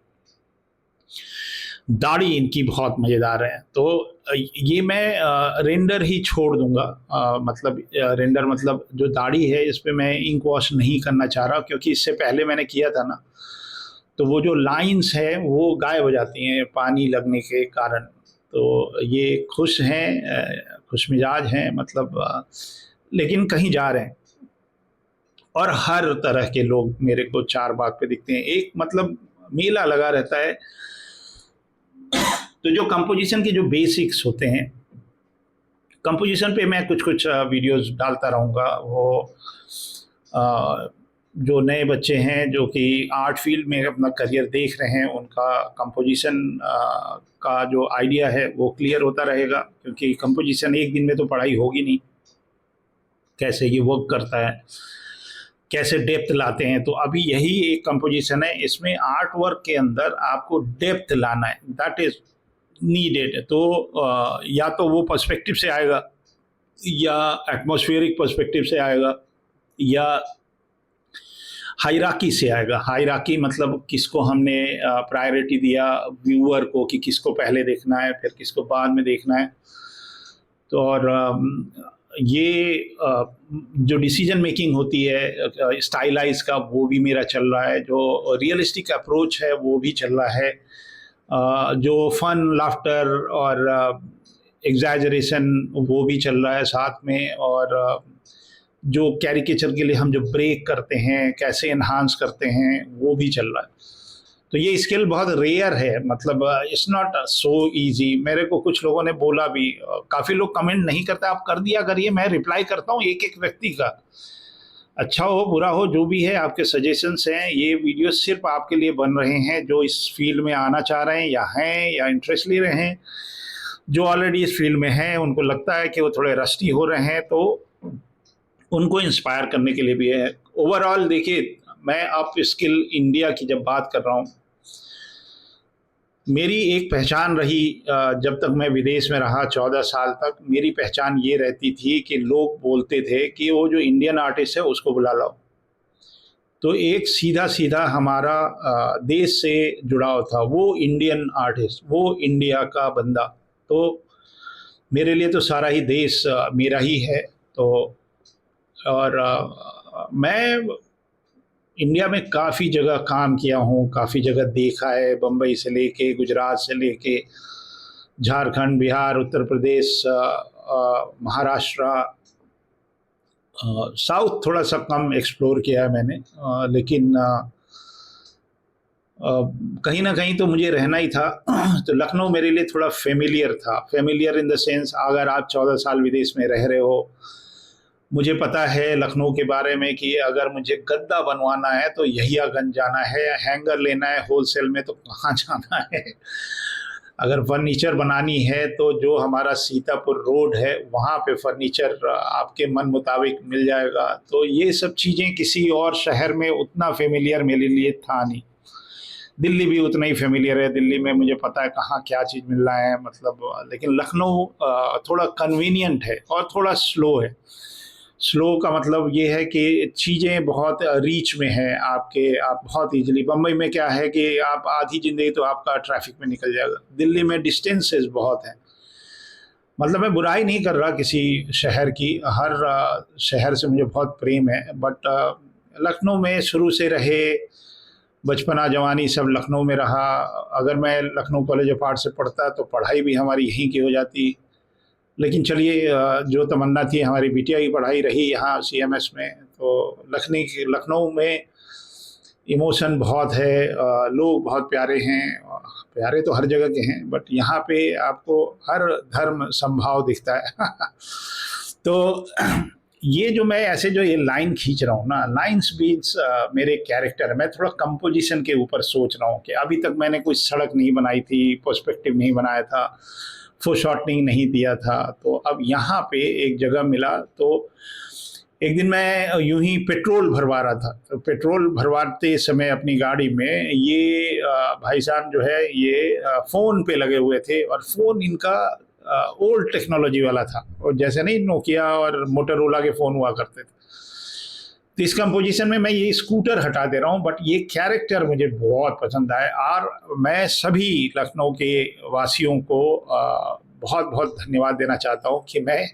दाढ़ी इनकी बहुत मज़ेदार है। तो ये मैं रेंडर ही छोड़ दूंगा। मतलब रेंडर मतलब जो दाढ़ी है, इस पर मैं इंक वॉश नहीं करना चाह रहा, क्योंकि इससे पहले मैंने किया था ना, तो वो जो लाइंस हैं वो गायब हो जाती हैं पानी लगने के कारण। तो ये खुश हैं, खुश मिजाज हैं, मतलब लेकिन कहीं जा रहे हैं। और हर तरह के लोग मेरे को चार बाग पे दिखते हैं। एक मतलब मेला लगा रहता है। तो जो कंपोजिशन के जो बेसिक्स होते हैं, कंपोजिशन पे मैं कुछ कुछ वीडियोस डालता रहूँगा। वो जो नए बच्चे हैं जो कि आर्ट फील्ड में अपना करियर देख रहे हैं, उनका कंपोजिशन का जो आइडिया है वो क्लियर होता रहेगा, क्योंकि कंपोजिशन एक दिन में तो पढ़ाई होगी नहीं। कैसे ये वर्क करता है, कैसे डेप्थ लाते हैं, तो अभी यही एक कंपोजिशन है। इसमें आर्ट वर्क के अंदर आपको डेप्थ लाना है, दैट इज नीडेड। तो या तो वो पर्सपेक्टिव से आएगा, या एटमॉस्फेरिक पर्सपेक्टिव से आएगा, या हायरार्की से आएगा। हायरार्की मतलब किसको हमने प्रायोरिटी दिया व्यूअर को, कि किसको पहले देखना है, फिर किसको बाद में देखना है। तो और ये जो डिसीजन मेकिंग होती है स्टाइलाइज का, वो भी मेरा चल रहा है। जो रियलिस्टिक अप्रोच है वो भी चल रहा है। जो फन, लाफ्टर और एग्जैजरेशन वो भी चल रहा है साथ में। और जो कैरिकेचर के लिए हम जो ब्रेक करते हैं, कैसे एनहांस करते हैं, वो भी चल रहा है। तो ये स्किल बहुत रेयर है, मतलब इट्स नॉट सो इजी। मेरे को कुछ लोगों ने बोला भी, काफ़ी लोग कमेंट नहीं करते, आप कर दिया करिए। मैं रिप्लाई करता हूँ एक एक व्यक्ति का, अच्छा हो बुरा हो जो भी है, आपके सजेशंस हैं। ये वीडियो सिर्फ आपके लिए बन रहे हैं जो इस फील्ड में आना चाह रहे हैं या इंटरेस्ट ले रहे हैं। जो ऑलरेडी इस फील्ड में हैं, उनको लगता है कि वो थोड़े रस्टी हो रहे हैं, तो उनको इंस्पायर करने के लिए भी है। ओवरऑल देखिए, मैं अप स्किल इंडिया की जब बात कर रहा हूँ, मेरी एक पहचान रही जब तक मैं विदेश में रहा 14 साल तक, मेरी पहचान ये रहती थी कि लोग बोलते थे कि वो जो इंडियन आर्टिस्ट है उसको बुला लाओ। तो एक सीधा सीधा हमारा देश से जुड़ाव था, वो इंडियन आर्टिस्ट, वो इंडिया का बंदा। तो मेरे लिए तो सारा ही देश मेरा ही है। तो और मैं इंडिया में काफ़ी जगह काम किया हूँ, काफ़ी जगह देखा है, बम्बई से लेके, गुजरात से लेके, झारखंड, बिहार, उत्तर प्रदेश, महाराष्ट्र, साउथ थोड़ा सा कम एक्सप्लोर किया है मैंने, लेकिन कहीं ना कहीं तो मुझे रहना ही था। तो लखनऊ मेरे लिए थोड़ा फेमिलियर था, फेमिलियर इन द सेंस अगर आप 14 साल विदेश में रह रहे हो, मुझे पता है लखनऊ के बारे में कि अगर मुझे गद्दा बनवाना है तो यहियागंज जाना है, हैंगर लेना है होलसेल में तो कहाँ जाना है, अगर फर्नीचर बनानी है तो जो हमारा सीतापुर रोड है वहाँ पे फर्नीचर आपके मन मुताबिक मिल जाएगा। तो ये सब चीज़ें किसी और शहर में उतना फेमिलियर मेरे लिए था नहीं। दिल्ली भी उतना ही फेमिलियर है, दिल्ली में मुझे पता है कहाँ क्या चीज़ मिल रहा है, मतलब। लेकिन लखनऊ थोड़ा कन्वीनियंट है और थोड़ा स्लो है। स्लो का मतलब ये है कि चीज़ें बहुत रीच में हैं आपके, आप बहुत इजीली। बम्बई में क्या है कि आप आधी ज़िंदगी तो आपका ट्रैफिक में निकल जाएगा, दिल्ली में डिस्टेंसेस बहुत हैं। मतलब मैं बुराई नहीं कर रहा किसी शहर की, हर शहर से मुझे बहुत प्रेम है, बट लखनऊ में शुरू से रहे, बचपना जवानी सब लखनऊ में रहा। अगर मैं लखनऊ कॉलेज ऑफ आर्ट से पढ़ता तो पढ़ाई भी हमारी यहीं की हो जाती। लेकिन चलिए, जो तमन्ना थी, हमारी बिटिया की पढ़ाई रही यहाँ सीएमएस में, तो लखनऊ में इमोशन बहुत है, लोग बहुत प्यारे हैं। प्यारे तो हर जगह के हैं, बट यहाँ पे आपको हर धर्म संभाव दिखता है। तो ये जो मैं ऐसे जो ये लाइन खींच रहा हूँ ना, लाइन्स बीन्स मेरे कैरेक्टर है। मैं थोड़ा कंपोजिशन के ऊपर सोच रहा हूँ कि अभी तक मैंने कोई सड़क नहीं बनाई थी, पर्सपेक्टिव नहीं बनाया था, फोरशॉर्टनिंग नहीं दिया था। तो अब यहाँ पे एक जगह मिला, तो एक दिन मैं यूं ही पेट्रोल भरवा रहा था, तो पेट्रोल भरवाते समय अपनी गाड़ी में ये भाई साहब जो है ये फ़ोन पे लगे हुए थे, और फ़ोन इनका ओल्ड टेक्नोलॉजी वाला था, और जैसे नहीं नोकिया और मोटरोला के फ़ोन हुआ करते थे। तो इस कंपोजिशन में मैं ये स्कूटर हटा दे रहा हूँ, बट ये कैरेक्टर मुझे बहुत पसंद आया, और मैं सभी लखनऊ के वासियों को बहुत बहुत धन्यवाद देना चाहता हूँ कि मैं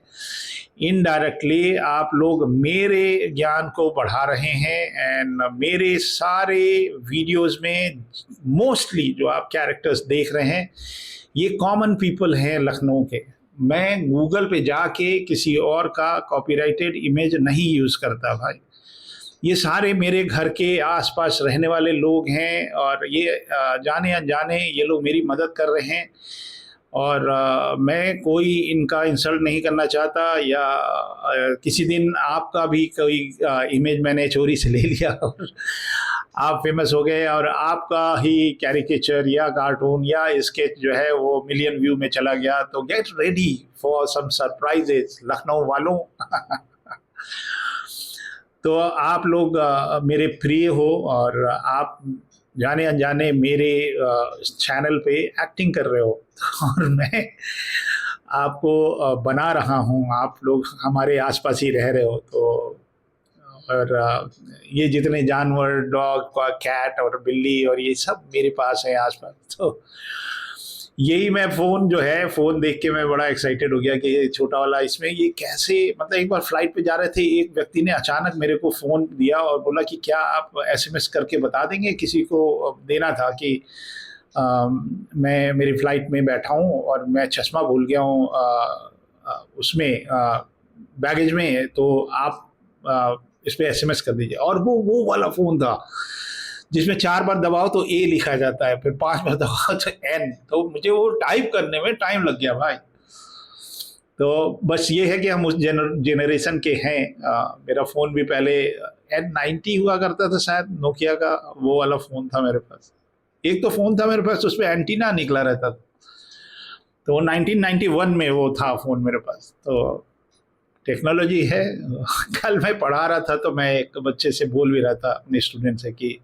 इनडायरेक्टली आप लोग मेरे ज्ञान को बढ़ा रहे हैं। एंड मेरे सारे वीडियोस में मोस्टली जो आप कैरेक्टर्स देख रहे हैं ये कॉमन पीपल हैं लखनऊ के। मैं गूगल पे जाके किसी और का कॉपीराइटेड इमेज नहीं यूज़ करता भाई, ये सारे मेरे घर के आसपास रहने वाले लोग हैं, और ये जाने अनजाने ये लोग मेरी मदद कर रहे हैं। और मैं कोई इनका इंसल्ट नहीं करना चाहता, या किसी दिन आपका भी कोई इमेज मैंने चोरी से ले लिया और आप फेमस हो गए, और आपका ही कैरिकेचर या कार्टून या स्केच जो है वो मिलियन व्यू में चला गया, तो get ready for some surprises Lucknow वालों। तो आप लोग मेरे प्रिय हो, और आप जाने अनजाने मेरे चैनल पे एक्टिंग कर रहे हो, और मैं आपको बना रहा हूँ, आप लोग हमारे आसपास ही रह रहे हो। तो और ये जितने जानवर, डॉग, कैट और बिल्ली और ये सब मेरे पास है आसपास, तो यही मैं फ़ोन जो है, फ़ोन देख के मैं बड़ा एक्साइटेड हो गया कि ये छोटा वाला इसमें ये कैसे, मतलब एक बार फ्लाइट पे जा रहे थे, एक व्यक्ति ने अचानक मेरे को फ़ोन दिया और बोला कि क्या आप एसएमएस करके बता देंगे, किसी को देना था कि मैं मेरी फ़्लाइट में बैठा हूँ और मैं चश्मा भूल गया हूँ उसमें बैगेज में, तो आप इस पर एसएमएस कर दीजिए। और वो वाला फ़ोन था जिसमें 4 बार दबाओ तो ए लिखा जाता है, फिर 5 बार दबाओ तो एन, तो मुझे वो टाइप करने में टाइम लग गया भाई। तो बस ये है कि हम उस जेनरेशन के हैं। मेरा फ़ोन भी पहले N90 हुआ करता था शायद, नोकिया का वो वाला फ़ोन था मेरे पास। एक तो फ़ोन था मेरे पास उस पर एंटीना निकला रहता था, तो वो 1991 में वो था फ़ोन मेरे पास। तो टेक्नोलॉजी है। कल मैं पढ़ा रहा था तो मैं एक बच्चे से बोल भी रहा था, अपने स्टूडेंट से, कि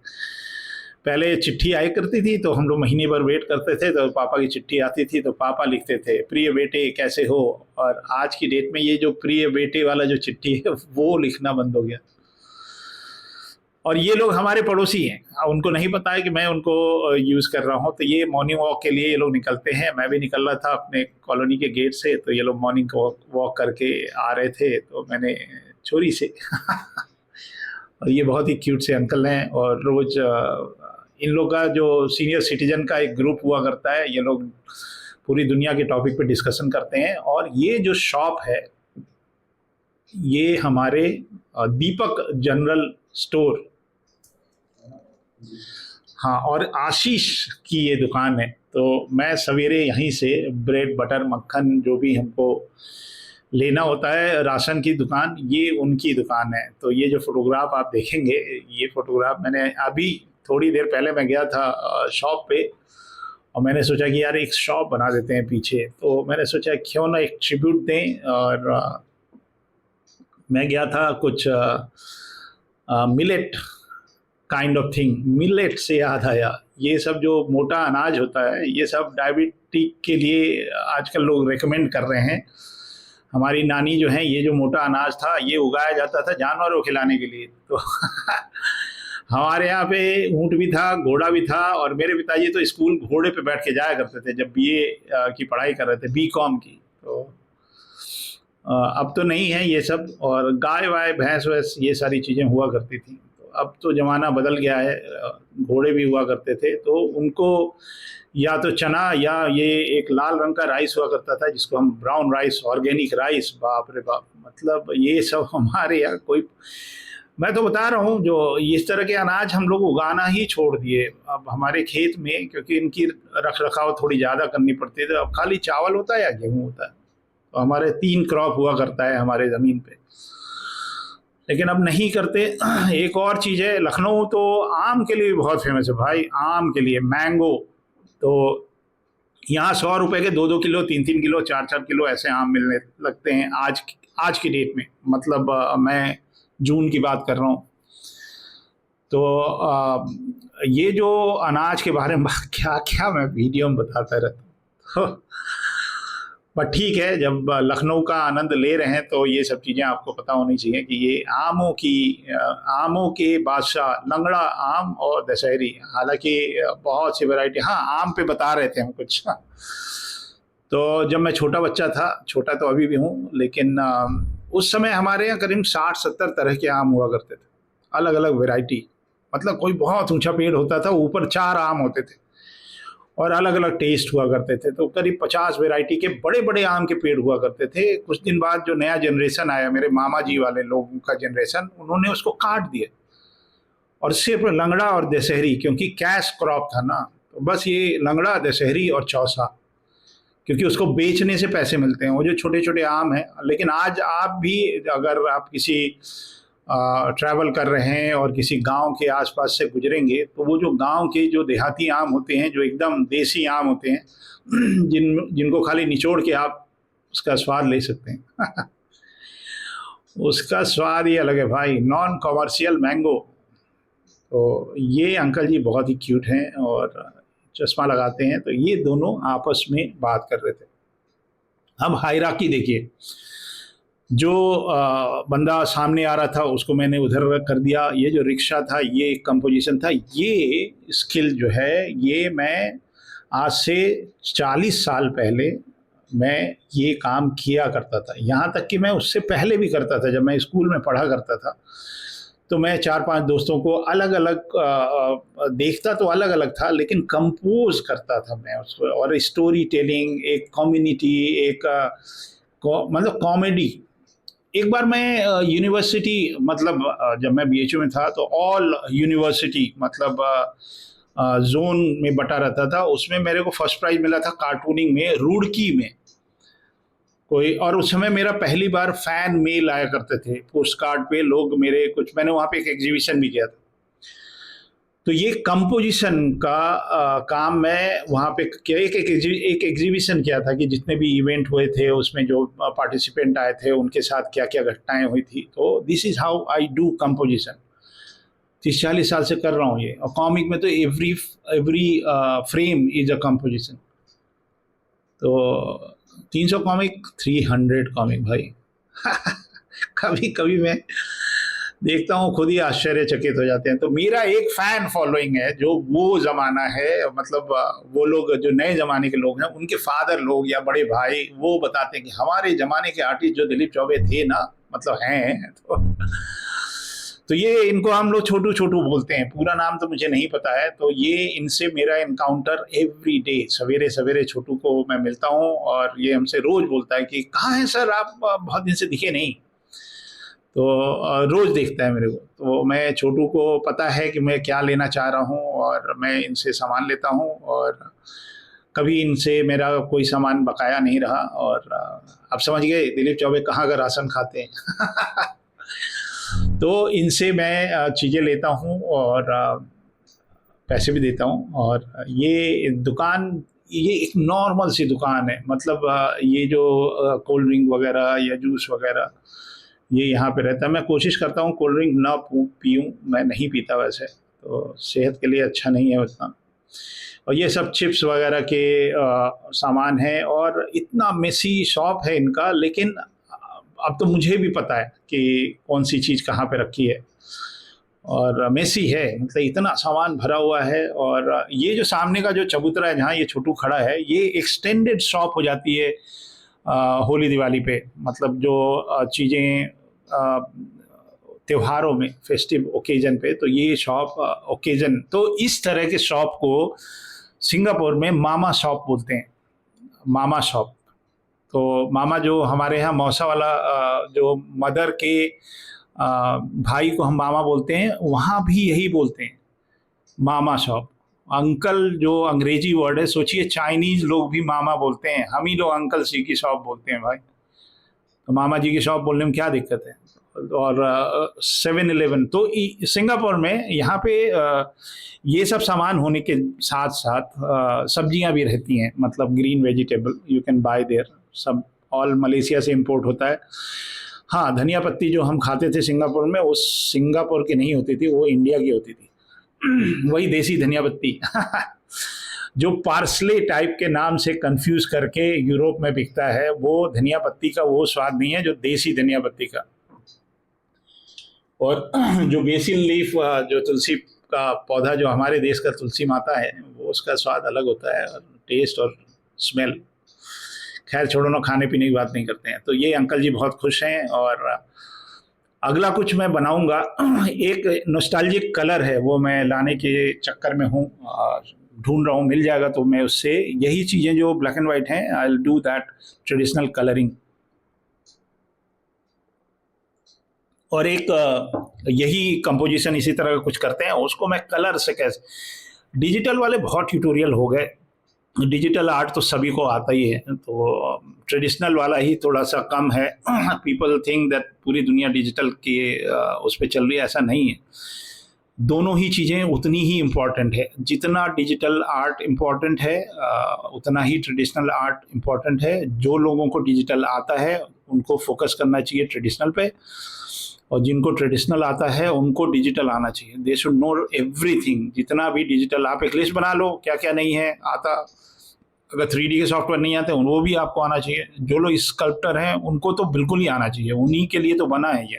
पहले चिट्ठी आई करती थी तो हम लोग महीने भर वेट करते थे, तो पापा की चिट्ठी आती थी तो पापा लिखते थे प्रिय बेटे कैसे हो, और आज की डेट में ये जो प्रिय बेटे वाला जो चिट्ठी है वो लिखना बंद हो गया। और ये लोग हमारे पड़ोसी हैं, उनको नहीं पता है कि मैं उनको यूज़ कर रहा हूँ। तो ये मॉर्निंग वॉक के लिए ये लोग निकलते हैं, मैं भी निकल रहा था अपने कॉलोनी के गेट से, तो ये लोग मॉर्निंग वॉक करके आ रहे थे, तो मैंने चोरी से और ये बहुत ही क्यूट से अंकल हैं, और रोज़ इन लोग का जो सीनियर सिटीजन का एक ग्रुप हुआ करता है, ये लोग पूरी दुनिया के टॉपिक पे डिस्कशन करते हैं। और ये जो शॉप है ये हमारे दीपक जनरल स्टोर, हाँ, और आशीष की ये दुकान है। तो मैं सवेरे यहीं से ब्रेड बटर मक्खन जो भी हमको लेना होता है, राशन की दुकान ये उनकी दुकान है। तो ये जो फोटोग्राफ आप देखेंगे, ये फोटोग्राफ मैंने अभी थोड़ी देर पहले मैं गया था शॉप पे, और मैंने सोचा कि यार एक शॉप बना देते हैं पीछे। तो मैंने सोचा क्यों ना एक ट्रिब्यूट दें, और मैं गया था कुछ millet kind of thing. Millet से याद आया, ये सब जो मोटा अनाज होता है ये सब डायबिटिक के लिए आजकल लोग रेकमेंड कर रहे हैं। हमारी नानी जो है, ये जो मोटा अनाज था ये उगाया जाता था जानवरों को खिलाने के लिए। तो हमारे यहाँ पे ऊँट भी था, घोड़ा भी था, और मेरे पिताजी तो स्कूल घोड़े पे बैठ के जाया करते थे जब बीए की पढ़ाई कर रहे थे, बीकॉम की। तो अब तो नहीं है ये सब, और गाय वाय भैंस वैस ये सारी चीज़ें हुआ करती थी। तो अब तो ज़माना बदल गया है, घोड़े भी हुआ करते थे। तो उनको या तो चना या ये एक लाल रंग का राइस हुआ करता था जिसको हम ब्राउन राइस, ऑर्गेनिक राइस, बाप रे बाप, मतलब ये सब हमारे यहाँ कोई, मैं तो बता रहा हूँ जो इस तरह के अनाज हम लोग उगाना ही छोड़ दिए अब हमारे खेत में, क्योंकि इनकी रख रखाव थोड़ी ज़्यादा करनी पड़ती है। तो अब खाली चावल होता है या गेहूँ होता है, तो हमारे 3 क्रॉप हुआ करता है हमारे ज़मीन पे, लेकिन अब नहीं करते। एक और चीज़ है, लखनऊ तो आम के लिए भी बहुत फेमस है भाई, आम के लिए, मैंगो। तो यहाँ 100 रुपए के 2-2 किलो, 3-3 किलो, 4-4 किलो ऐसे आम मिलने लगते हैं आज की डेट में। मतलब मैं जून की बात कर रहा हूँ। तो ये जो अनाज के बारे में क्या क्या मैं वीडियो में बताता रहता हूँ। पर ठीक है, जब लखनऊ का आनंद ले रहे हैं तो ये सब चीज़ें आपको पता होनी चाहिए कि ये आमों के बादशाह लंगड़ा आम और दशहरी, हालांकि बहुत सी वैरायटी, हाँ आम पे बता रहे थे हम कुछ। तो जब मैं छोटा बच्चा था, छोटा तो अभी भी हूँ, लेकिन उस समय हमारे यहाँ करीब 60-70 तरह के आम हुआ करते थे, अलग अलग वैरायटी। मतलब कोई बहुत ऊंचा पेड़ होता था, ऊपर 4 आम होते थे और अलग अलग टेस्ट हुआ करते थे। तो करीब 50 वैरायटी के बड़े बड़े आम के पेड़ हुआ करते थे। कुछ दिन बाद जो नया जनरेशन आया, मेरे मामा जी वाले लोगों का जनरेशन, उन्होंने उसको काट दिया और सिर्फ लंगड़ा और दशहरी, क्योंकि कैश क्रॉप था ना, तो बस ये लंगड़ा, दशहरी और चौसा, क्योंकि उसको बेचने से पैसे मिलते हैं, वो जो छोटे छोटे आम हैं। लेकिन आज आप भी अगर आप किसी ट्रैवल कर रहे हैं और किसी गांव के आसपास से गुजरेंगे, तो वो जो गांव के जो देहाती आम होते हैं, जो एकदम देसी आम होते हैं, जिनको खाली निचोड़ के आप उसका स्वाद ले सकते हैं। उसका स्वाद ही अलग है भाई, नॉन कमर्शियल मैंगो। तो ये अंकल जी बहुत ही क्यूट हैं और चश्मा लगाते हैं। तो ये दोनों आपस में बात कर रहे थे। अब हायरार्की देखिए, जो बंदा सामने आ रहा था उसको मैंने उधर कर दिया, ये जो रिक्शा था ये कंपोजिशन था। ये स्किल जो है, ये मैं आज से 40 साल पहले मैं ये काम किया करता था। यहाँ तक कि मैं उससे पहले भी करता था, जब मैं स्कूल में पढ़ा करता था तो मैं 4-5 दोस्तों को अलग अलग देखता तो अलग अलग था, लेकिन कंपोज करता था मैं उसको। और स्टोरी टेलिंग, एक कम्युनिटी, एक मतलब कॉमेडी। एक बार मैं यूनिवर्सिटी, मतलब जब मैं बीएचयू में था तो ऑल यूनिवर्सिटी मतलब जोन में बटा रहता था, उसमें मेरे को फर्स्ट प्राइज मिला था कार्टूनिंग में, रुड़की में कोई। और उस समय मेरा पहली बार फैन मेल आया करते थे पोस्ट कार्ड पे लोग मेरे कुछ, मैंने वहाँ पे एक एग्जीबिशन भी किया था। तो ये कंपोजिशन का काम मैं वहाँ पे किया। एक एग्जीबिशन किया था कि जितने भी इवेंट हुए थे उसमें जो पार्टिसिपेंट आए थे उनके साथ क्या क्या घटनाएं हुई थी। तो this is how I do composition. 30-40 साल से कर रहा हूँ ये। और कॉमिक में तो every every frame is a composition. तो 300 कॉमिक, 300 कॉमिक भाई। कभी कभी मैं देखता हूँ खुद ही आश्चर्यचकित हो जाते हैं। तो मेरा एक फैन फॉलोइंग है, जो वो ज़माना है, मतलब वो लोग जो नए ज़माने के लोग हैं, उनके फादर लोग या बड़े भाई, वो बताते हैं कि हमारे ज़माने के आर्टिस्ट जो दिलीप चौबे थे ना, मतलब हैं, तो ये इनको हम लोग छोटू छोटू बोलते हैं, पूरा नाम तो मुझे नहीं पता है। तो ये इनसे मेरा इनकाउंटर एवरी डे, सवेरे सवेरे छोटू को मैं मिलता हूँ और ये हमसे रोज बोलता है कि कहाँ हैं सर आप, बहुत दिन से दिखे नहीं। तो रोज़ देखता है मेरे को। तो मैं छोटू को पता है कि मैं क्या लेना चाह रहा हूँ और मैं इनसे सामान लेता हूँ, और कभी इनसे मेरा कोई सामान बकाया नहीं रहा। और आप समझ गए दिलीप चौबे कहाँ का राशन खाते हैं। तो इनसे मैं चीज़ें लेता हूँ और पैसे भी देता हूँ। और ये दुकान, ये एक नॉर्मल सी दुकान है, मतलब ये जो कोल्ड ड्रिंक वगैरह या जूस वगैरह ये यहाँ पे रहता है। मैं कोशिश करता हूँ कोल्ड ड्रिंक ना पीऊँ, मैं नहीं पीता वैसे, तो सेहत के लिए अच्छा नहीं है उतना। और ये सब चिप्स वगैरह के सामान है, और इतना मेसी शॉप है इनका, लेकिन अब तो मुझे भी पता है कि कौन सी चीज़ कहाँ पे रखी है। और मेसी है, मतलब इतना सामान भरा हुआ है। और ये जो सामने का जो चबूतरा है जहाँ ये छोटू खड़ा है, ये एक्सटेंडेड शॉप हो जाती है होली दिवाली पे। मतलब जो चीज़ें त्योहारों में, फेस्टिव ओकेजन पे, तो ये शॉप ओकेजन, तो इस तरह के शॉप को सिंगापुर में मामा शॉप बोलते हैं। मामा शॉप, तो मामा जो हमारे यहाँ मौसा वाला जो मदर के भाई को हम मामा बोलते हैं, वहाँ भी यही बोलते हैं, मामा शॉप। अंकल जो अंग्रेजी वर्ड है, सोचिए चाइनीज लोग भी मामा बोलते हैं, हम ही लोग अंकल जी की शॉप बोलते हैं भाई। तो मामा जी की शॉप बोलने में क्या दिक्कत है। और 7-Eleven, तो सिंगापुर में यहाँ पे ये सब सामान होने के साथ साथ सब्जियां भी रहती हैं, मतलब green vegetable you can buy there, सब ऑल मलेशिया से इंपोर्ट होता है। हाँ, धनिया पत्ती जो हम खाते थे सिंगापुर में, वो सिंगापुर की नहीं होती थी, वो इंडिया की होती थी। वही देसी धनिया पत्ती। जो पार्सले टाइप के नाम से कंफ्यूज करके यूरोप में बिकता है, वो धनिया पत्ती का वो स्वाद नहीं है जो देसी धनिया पत्ती का। और जो बेसिल लीफ, जो तुलसी का पौधा, जो हमारे देश का तुलसी माता है, वो उसका स्वाद अलग होता है, और टेस्ट और स्मेल। खैर छोड़ो ना, खाने पीने की बात नहीं करते हैं। तो ये अंकल जी बहुत खुश हैं। और अगला कुछ मैं बनाऊंगा, एक नॉस्टैल्जिक कलर है, वो मैं लाने के चक्कर में हूँ, और ढूंढ रहा हूँ, मिल जाएगा तो मैं उससे यही चीज़ें जो ब्लैक एंड वाइट हैं, I will do that traditional colouring. और एक यही कंपोजिशन इसी तरह का कुछ करते हैं, उसको मैं कलर से कैसे, डिजिटल वाले बहुत ट्यूटोरियल हो गए, डिजिटल आर्ट तो सभी को आता ही है, तो ट्रेडिशनल वाला ही थोड़ा सा कम है। पीपल थिंक दैट पूरी दुनिया डिजिटल के उस पर चल रही है, ऐसा नहीं है। दोनों ही चीज़ें उतनी ही इम्पॉर्टेंट है, जितना डिजिटल आर्ट इम्पॉर्टेंट है उतना ही ट्रेडिशनल आर्ट इम्पॉर्टेंट है। जो लोगों को डिजिटल आता है उनको फोकस करना चाहिए ट्रेडिशनल पे, और जिनको ट्रेडिशनल आता है उनको डिजिटल आना चाहिए। दे शुड नो एवरीथिंग, जितना भी डिजिटल। आप एक लिस्ट बना लो क्या क्या नहीं है आता। अगर 3D के सॉफ्टवेयर नहीं आते वो भी आपको आना चाहिए। जो लोग स्कल्प्टर हैं उनको तो बिल्कुल ही आना चाहिए, उन्हीं के लिए तो बना है ये।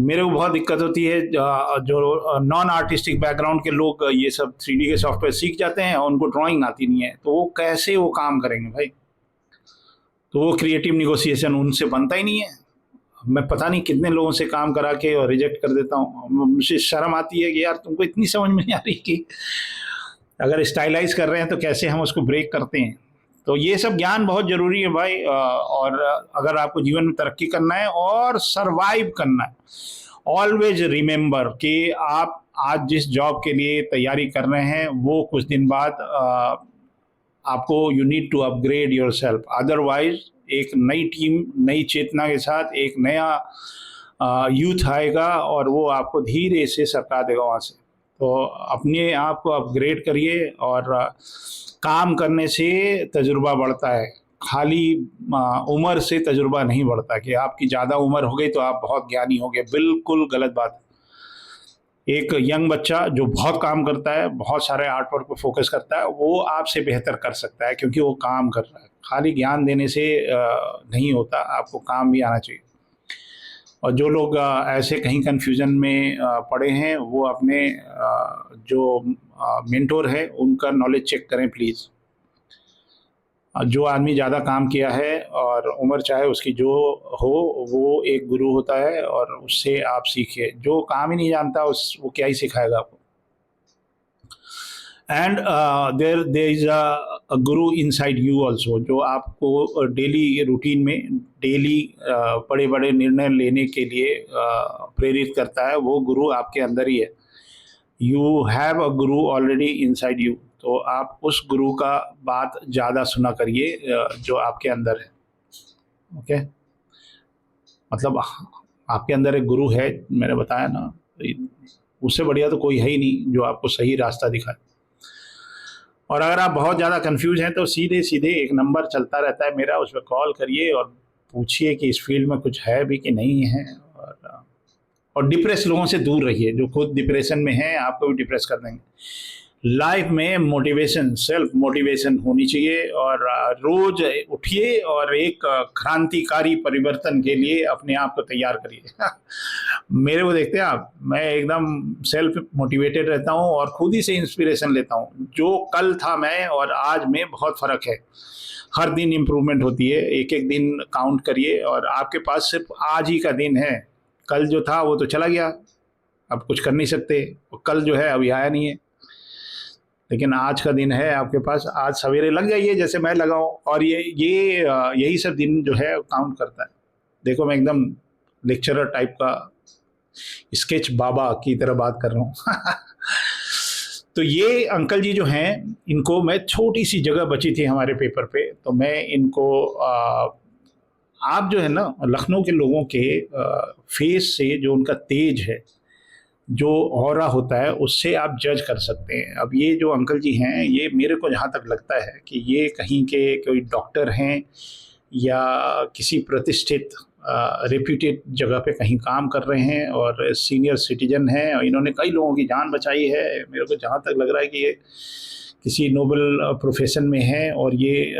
मेरे को बहुत दिक्कत होती है जो नॉन आर्टिस्टिक बैकग्राउंड के लोग ये सब 3D के सॉफ्टवेयर सीख जाते हैं और उनको ड्राइंग आती नहीं है, तो वो कैसे वो काम करेंगे भाई। तो वो क्रिएटिव निगोशिएशन उनसे बनता ही नहीं है। मैं पता नहीं कितने लोगों से काम करा के और रिजेक्ट कर देता हूँ। मुझे शर्म आती है कि यार तुमको इतनी समझ में नहीं आ रही कि अगर स्टाइलाइज कर रहे हैं तो कैसे हम उसको ब्रेक करते हैं। तो ये सब ज्ञान बहुत ज़रूरी है भाई। और अगर आपको जीवन में तरक्की करना है और सरवाइव करना है, ऑलवेज रिमेंबर कि आप आज जिस जॉब के लिए तैयारी कर रहे हैं वो कुछ दिन बाद आपको, you need to upgrade yourself. Otherwise एक नई टीम, नई चेतना के साथ एक नया यूथ आएगा और वो आपको धीरे से सरका देगा वहाँ से। तो अपने आप को अपग्रेड करिए, और काम करने से तजुर्बा बढ़ता है, खाली उम्र से तजुर्बा नहीं बढ़ता कि आपकी ज़्यादा उम्र हो गई तो आप बहुत ज्ञानी हो गए। बिल्कुल गलत बात है। एक यंग बच्चा जो बहुत काम करता है, बहुत सारे आर्ट वर्क पर फोकस करता है, वो आपसे बेहतर कर सकता है क्योंकि वो काम कर रहा है। खाली ज्ञान देने से नहीं होता, आपको काम भी आना चाहिए। और जो लोग ऐसे कहीं कन्फ्यूज़न में पड़े हैं, वो अपने जो मेंटोर है उनका नॉलेज चेक करें प्लीज़। जो आदमी ज़्यादा काम किया है और उम्र चाहे उसकी जो हो, वो एक गुरु होता है और उससे आप सीखिए। जो काम ही नहीं जानता वो क्या ही सिखाएगा आपको। And there is Guru inside you also, जो आपको डेली रूटीन में डेली बड़े बड़े निर्णय लेने के लिए प्रेरित करता है। वो गुरु आपके अंदर ही है। You have a Guru already inside you. तो आप उस गुरु का बात ज़्यादा सुना करिए जो आपके अंदर है। ओके, मतलब आपके अंदर एक गुरु है, मैंने बताया ना, उससे बढ़िया तो कोई है ही नहीं जो आपको सही रास्ता दिखाए। और अगर आप बहुत ज़्यादा कंफ्यूज हैं तो सीधे सीधे एक नंबर चलता रहता है मेरा, उस पर कॉल करिए और पूछिए कि इस फील्ड में कुछ है भी कि नहीं है। और डिप्रेस लोगों से दूर रहिए, जो खुद डिप्रेशन में हैं आपको भी डिप्रेस कर देंगे। लाइफ में मोटिवेशन, सेल्फ मोटिवेशन होनी चाहिए, और रोज उठिए और एक क्रांतिकारी परिवर्तन के लिए अपने आप को तैयार करिए। मेरे को देखते हैं आप, मैं एकदम सेल्फ मोटिवेटेड रहता हूँ और खुद ही से इंस्पिरेशन लेता हूँ। जो कल था मैं और आज में बहुत फ़र्क है। हर दिन इम्प्रूवमेंट होती है, एक एक दिन काउंट करिए और आपके पास सिर्फ आज ही का दिन है। कल जो था वो तो चला गया, अब कुछ कर नहीं सकते। कल जो है अभी आया नहीं है, लेकिन आज का दिन है आपके पास। आज सवेरे लग जाइए जैसे मैं लगाऊं, और यही सब दिन जो है काउंट करता है। देखो मैं एकदम लेक्चरर टाइप का स्केच बाबा की तरह बात कर रहा हूँ। तो ये अंकल जी जो हैं, इनको मैं, छोटी सी जगह बची थी हमारे पेपर पे, तो मैं इनको आप जो है ना, लखनऊ के लोगों के फेस से जो उनका तेज है, जो ऑरा होता है, उससे आप जज कर सकते हैं। अब ये जो अंकल जी हैं, ये मेरे को जहाँ तक लगता है कि ये कहीं के कोई डॉक्टर हैं या किसी प्रतिष्ठित रेप्यूटेड जगह पे कहीं काम कर रहे हैं और सीनियर सिटीजन हैं, और इन्होंने कई लोगों की जान बचाई है। मेरे को जहाँ तक लग रहा है कि ये किसी नोबल प्रोफेशन में है, और ये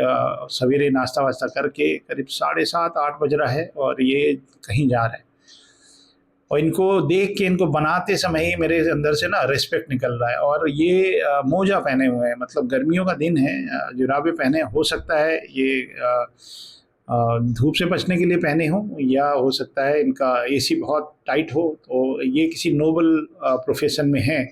सवेरे नाश्ता वास्ता करके करीब 7:30-8 बज रहा है और ये कहीं जा रहे हैं। और इनको देख के, इनको बनाते समय ही मेरे अंदर से ना रिस्पेक्ट निकल रहा है। और ये मोजा पहने हुए हैं, मतलब गर्मियों का दिन है, जुराबे पहने, हो सकता है ये धूप से बचने के लिए पहने हों, या हो सकता है इनका एसी बहुत टाइट हो। तो ये किसी नोबल प्रोफेशन में है।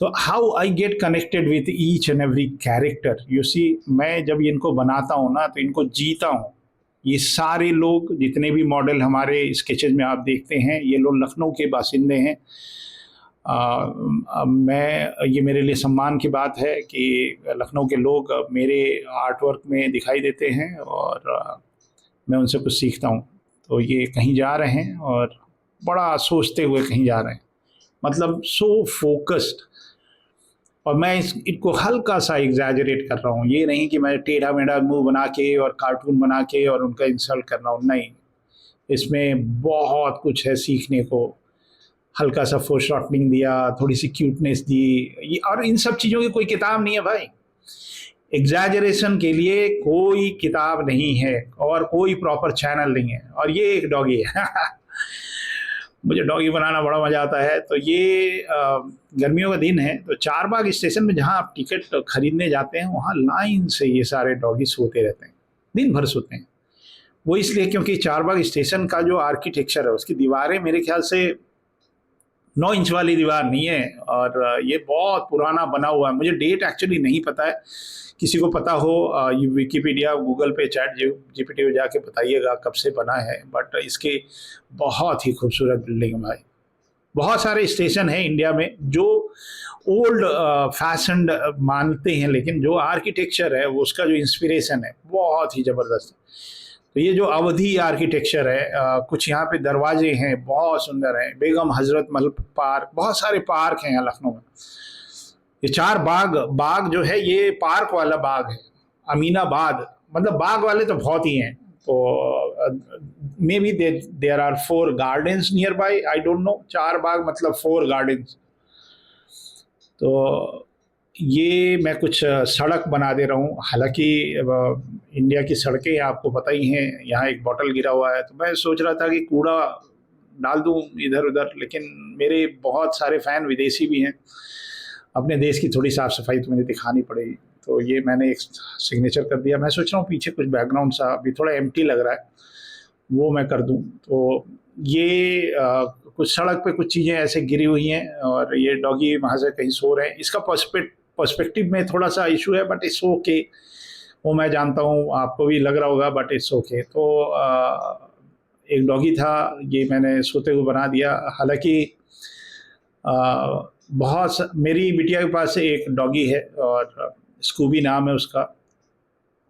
तो how I get connected with each and every character, you see, मैं जब इनको बनाता हूँ ना, तो इनको जीता हूँ। ये सारे लोग, जितने भी मॉडल हमारे स्केचेस में आप देखते हैं, ये लोग लखनऊ के बासिंदे हैं। ये मेरे लिए सम्मान की बात है कि लखनऊ के लोग मेरे आर्ट वर्क में दिखाई देते हैं, और मैं उनसे कुछ सीखता हूँ। तो ये कहीं जा रहे हैं और बड़ा सोचते हुए कहीं जा रहे हैं, मतलब सो फोकस्ड। और मैं इनको हल्का सा एग्जैजरेट कर रहा हूँ, ये नहीं कि मैं टेढ़ा मेढ़ा मुंह बना के और कार्टून बना के और उनका इंसल्ट कर रहा हूँ, नहीं। इसमें बहुत कुछ है सीखने को। हल्का सा फोरशॉर्टनिंग दिया, थोड़ी सी क्यूटनेस दी, और इन सब चीज़ों की कोई किताब नहीं है भाई। एग्जैजरेशन के लिए कोई किताब नहीं है और कोई प्रॉपर चैनल नहीं है। और ये एक डॉगी है। मुझे डॉगी बनाना बड़ा मज़ा आता है। तो ये गर्मियों का दिन है, तो चारबाग स्टेशन में जहाँ आप टिकट खरीदने जाते हैं, वहाँ लाइन से ये सारे डॉगी सोते रहते हैं, दिन भर सोते हैं। वो इसलिए क्योंकि चारबाग स्टेशन का जो आर्किटेक्चर है, उसकी दीवारें मेरे ख्याल से 9 इंच वाली दीवार नहीं है, और ये बहुत पुराना बना हुआ है। मुझे डेट एक्चुअली नहीं पता है, किसी को पता हो विकिपीडिया, गूगल पे, चैट जीपीटी में जाके बताइएगा कब से बना है। बट इसके बहुत ही खूबसूरत बिल्डिंग है भाई। बहुत सारे स्टेशन हैं इंडिया में जो ओल्ड फैशन्ड मानते हैं, लेकिन जो आर्किटेक्चर है, वो उसका जो इंस्पिरेशन है, बहुत ही ज़बरदस्त है। तो ये जो अवधी आर्किटेक्चर है, कुछ यहाँ पे दरवाजे हैं बहुत सुंदर हैं, बेगम हजरत महल पार्क, बहुत सारे पार्क हैं यहाँ लखनऊ में। ये चार बाग जो है, ये पार्क वाला बाग है। अमीनाबाद, मतलब बाग वाले तो बहुत ही हैं। तो maybe there are 4 gardens nearby, I don't know. 4 बाग मतलब 4 गार्डन्स। तो ये मैं कुछ सड़क बना दे रहा हूँ। हालांकि इंडिया की सड़कें आपको पता ही हैं, यहाँ एक बॉटल गिरा हुआ है, तो मैं सोच रहा था कि कूड़ा डाल दूँ इधर उधर, लेकिन मेरे बहुत सारे फ़ैन विदेशी भी हैं। अपने देश की थोड़ी साफ़ सफाई तो मुझे दिखानी पड़ेगी, तो ये मैंने एक सिग्नेचर कर दिया। मैं सोच रहा हूँ पीछे कुछ बैकग्राउंड सा अभी थोड़ा एम्प्टी लग रहा है, वो मैं कर दूँ। तो ये कुछ सड़क पे कुछ चीज़ें ऐसे गिरी हुई हैं, और ये डॉगी वहाँ से कहीं सो रहे हैं। इसका पर्सपेक्टिव में थोड़ा सा इशू है, बट इट्स ओके। वो मैं जानता हूँ, आपको भी लग रहा होगा, बट इट्स ओके। तो एक डॉगी था, ये मैंने सोते हुए बना दिया। हालांकि मेरी बिटिया के पास एक डॉगी है और स्कूबी नाम है उसका,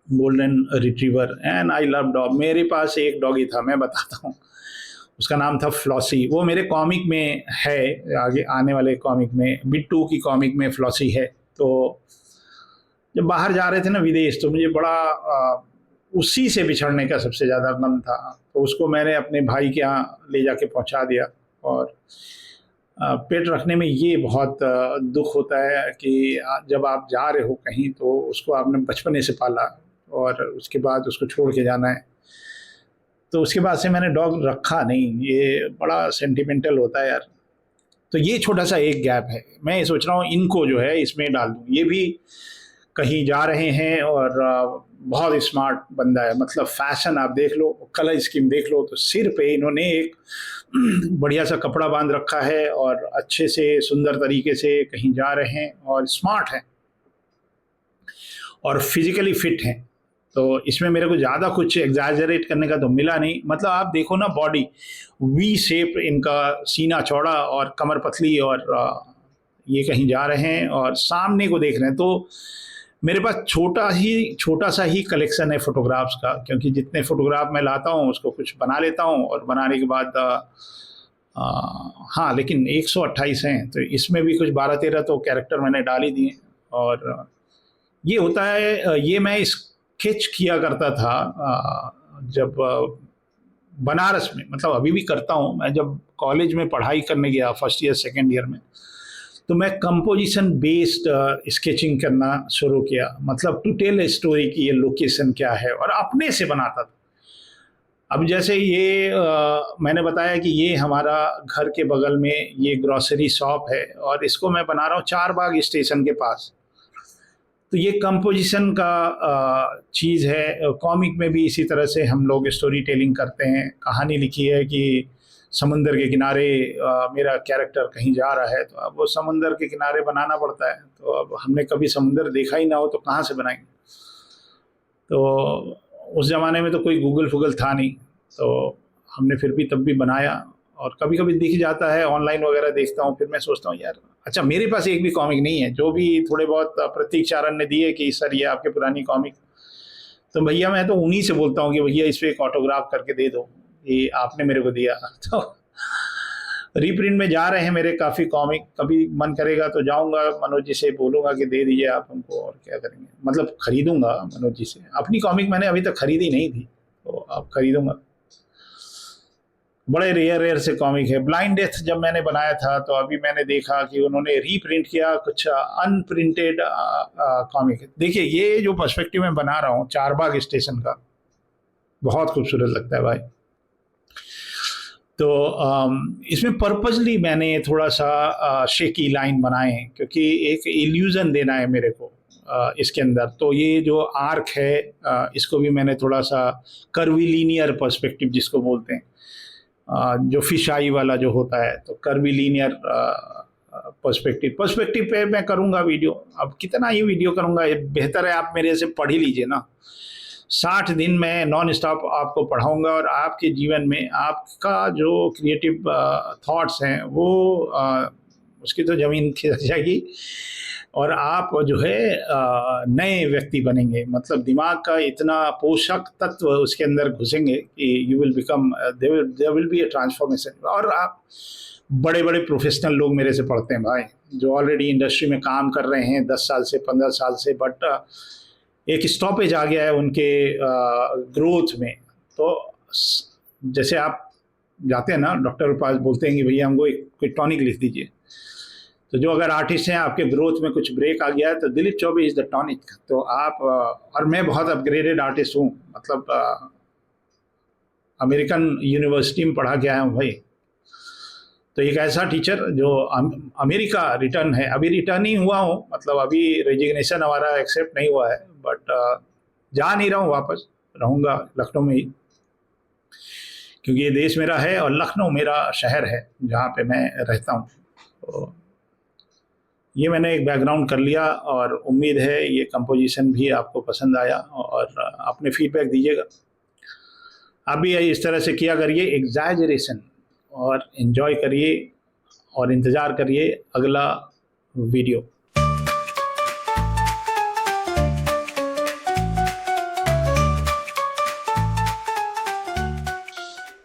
golden retriever, and I love dog. मेरे पास एक डॉगी था, मैं बताता हूँ, उसका नाम था फ्लॉसी। वो मेरे कॉमिक में है, आगे आने वाले कॉमिक में, बिट्टू की कॉमिक में फ्लॉसी है। तो जब बाहर जा रहे थे ना विदेश, तो मुझे बड़ा उसी से बिछड़ने का सबसे ज़्यादा मन था। तो उसको मैंने अपने भाई के यहाँ ले जाके पहुँचा दिया। और पेट रखने में ये बहुत दुख होता है कि जब आप जा रहे हो कहीं, तो उसको आपने बचपने से पाला और उसके बाद उसको छोड़ के जाना है। तो उसके बाद से मैंने डॉग रखा नहीं। ये बड़ा सेंटिमेंटल होता है यार। तो ये छोटा सा एक गैप है, मैं ये सोच रहा हूँ इनको जो है इसमें डाल दूँ। ये भी कहीं जा रहे हैं और बहुत स्मार्ट बंदा है, मतलब फैशन आप देख लो, कलर स्कीम देख लो, तो सिर पे इन्होंने एक बढ़िया सा कपड़ा बांध रखा है और अच्छे से सुंदर तरीके से कहीं जा रहे हैं और स्मार्ट हैं और फिजिकली फिट हैं। तो इसमें मेरे को ज़्यादा कुछ एग्जैजरेट करने का तो मिला नहीं। मतलब आप देखो ना, बॉडी वी शेप, इनका सीना चौड़ा और कमर पतली, और ये कहीं जा रहे हैं और सामने को देख रहे हैं। तो मेरे पास छोटा सा ही कलेक्शन है फोटोग्राफ्स का, क्योंकि जितने फोटोग्राफ मैं लाता हूँ उसको कुछ बना लेता हूँ, और बनाने के बाद हाँ, लेकिन 128 हैं, तो इसमें भी कुछ 12-13 तो कैरेक्टर मैंने डाल ही दिए। और ये होता है, ये मैं स्केच किया करता था जब बनारस में, मतलब अभी भी करता हूँ। मैं जब कॉलेज में पढ़ाई करने गया फर्स्ट ईयर सेकेंड ईयर में, तो मैं कंपोजिशन बेस्ड स्केचिंग करना शुरू किया, मतलब टू टेल स्टोरी की ये लोकेशन क्या है, और अपने से बनाता था। अब जैसे ये मैंने बताया कि ये हमारा घर के बगल में ये ग्रॉसरी शॉप है, और इसको मैं बना रहा हूँ चारबाग स्टेशन के पास। तो ये कंपोजिशन का चीज़ है। कॉमिक में भी इसी तरह से हम लोग स्टोरी टेलिंग करते हैं। कहानी लिखी है कि समुंदर के किनारे मेरा कैरेक्टर कहीं जा रहा है, तो अब वो समुंदर के किनारे बनाना पड़ता है। तो अब हमने कभी समुंदर देखा ही ना हो तो कहाँ से बनाएंगे। तो उस ज़माने में तो कोई गूगल फूगल था नहीं, तो हमने फिर भी तब भी बनाया। और कभी कभी दिख जाता है, ऑनलाइन वगैरह देखता हूँ, फिर मैं सोचता हूँ यार, अच्छा मेरे पास एक भी कॉमिक नहीं है। जो भी थोड़े बहुत प्रतीक चारण ने दिए कि सर ये आपके पुरानी कॉमिक, तो भैया मैं तो उन्हीं से बोलता हूँ कि भैया इस पर एक ऑटोग्राफ करके दे दो, ये आपने मेरे को दिया। तो रीप्रिंट में जा रहे हैं मेरे काफ़ी कॉमिक। कभी मन करेगा तो जाऊंगा, मनोज जी से बोलूंगा कि दे दीजिए आप हमको, और क्या करेंगे, मतलब खरीदूंगा मनोज जी से। अपनी कॉमिक मैंने अभी तक खरीदी नहीं थी, तो अब खरीदूंगा। बड़े रेयर से कॉमिक है। ब्लाइंड डेथ जब मैंने बनाया था, तो अभी मैंने देखा कि उन्होंने रीप्रिंट किया कुछ अनप्रिंटेड कॉमिक। देखिए ये जो पर्सपेक्टिव में बना रहा हूँ चारबाग स्टेशन का, बहुत खूबसूरत लगता है भाई। तो इसमें पर्पजली मैंने थोड़ा सा शेकी लाइन बनाए हैं, क्योंकि एक इल्यूजन देना है मेरे को इसके अंदर। तो ये जो आर्क है, इसको भी मैंने थोड़ा सा कर्वीलीनियर पर्सपेक्टिव जिसको बोलते हैं, जो फिश आई वाला जो होता है, तो कर्वीलीनियर पर्सपेक्टिव पे मैं करूँगा वीडियो। अब कितना ही वीडियो करूँगा, ये बेहतर है आप मेरे से पढ़ ही लीजिए ना। 60 दिन मैं नॉन स्टॉप आपको पढ़ाऊंगा, और आपके जीवन में आपका जो क्रिएटिव थॉट्स हैं वो उसकी तो ज़मीन खिसक जाएगी, और आप जो है नए व्यक्ति बनेंगे। मतलब दिमाग का इतना पोषक तत्व उसके अंदर घुसेंगे कि you will become, there will be a transformation. और आप बड़े बड़े प्रोफेशनल लोग मेरे से पढ़ते हैं भाई, जो ऑलरेडी इंडस्ट्री में काम कर रहे हैं 10 साल से 15 साल से, बट एक स्टॉपेज आ गया है उनके ग्रोथ में। तो जैसे आप जाते हैं ना डॉक्टर के पास, बोलते हैं कि भैया हमको एक कोई टॉनिक लिख दीजिए। तो जो अगर आर्टिस्ट हैं, आपके ग्रोथ में कुछ ब्रेक आ गया है, तो Dilip Choubey is the tonic. तो आप और मैं बहुत अपग्रेडेड आर्टिस्ट हूँ, मतलब अमेरिकन यूनिवर्सिटी में पढ़ा के आया हूँ भाई। तो एक ऐसा टीचर जो अमेरिका रिटर्न है, अभी रिटर्न ही हुआ हूँ, मतलब अभी रेजिग्नेशन हमारा एक्सेप्ट नहीं हुआ है, बट जा नहीं रहा हूँ, वापस रहूँगा लखनऊ में ही, क्योंकि ये देश मेरा है और लखनऊ मेरा शहर है जहाँ पे मैं रहता हूँ। तो ये मैंने एक बैकग्राउंड कर लिया और उम्मीद है ये कंपोजिशन भी आपको पसंद आया और अपने फीडबैक दीजिएगा। आप भी इस तरह से किया करिए एग्जैजरेशन, और एंजॉय करिए और इंतज़ार करिए अगला वीडियो।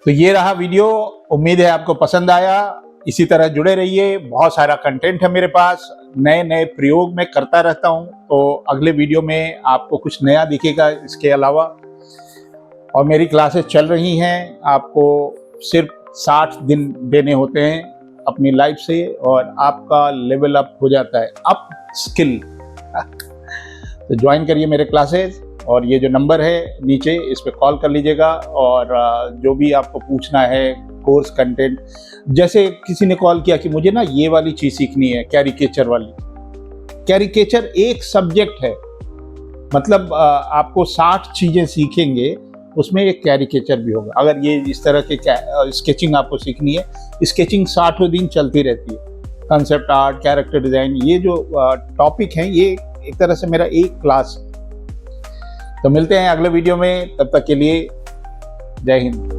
तो ये रहा वीडियो, उम्मीद है आपको पसंद आया। इसी तरह जुड़े रहिए, बहुत सारा कंटेंट है मेरे पास, नए नए प्रयोग मैं करता रहता हूँ। तो अगले वीडियो में आपको कुछ नया दिखेगा इसके अलावा। और मेरी क्लासेस चल रही हैं, आपको सिर्फ 60 दिन देने होते हैं अपनी लाइफ से और आपका लेवल अप हो जाता है, अप स्किल। तो ज्वाइन करिए मेरे क्लासेस, और ये जो नंबर है नीचे, इस पर कॉल कर लीजिएगा। और जो भी आपको पूछना है कोर्स कंटेंट, जैसे किसी ने कॉल किया कि मुझे ना ये वाली चीज़ सीखनी है, कैरिकेचर वाली। कैरिकेचर एक सब्जेक्ट है, मतलब आपको 60 चीज़ें सीखेंगे, उसमें एक कैरिकेचर भी होगा। अगर ये इस तरह के स्केचिंग आपको सीखनी है, स्केचिंग 60वें दिन चलती रहती है। कंसेप्ट आर्ट, कैरेक्टर डिज़ाइन, ये जो टॉपिक हैं, ये एक तरह से मेरा एक क्लास। तो मिलते हैं अगले वीडियो में, तब तक के लिए जय हिंद।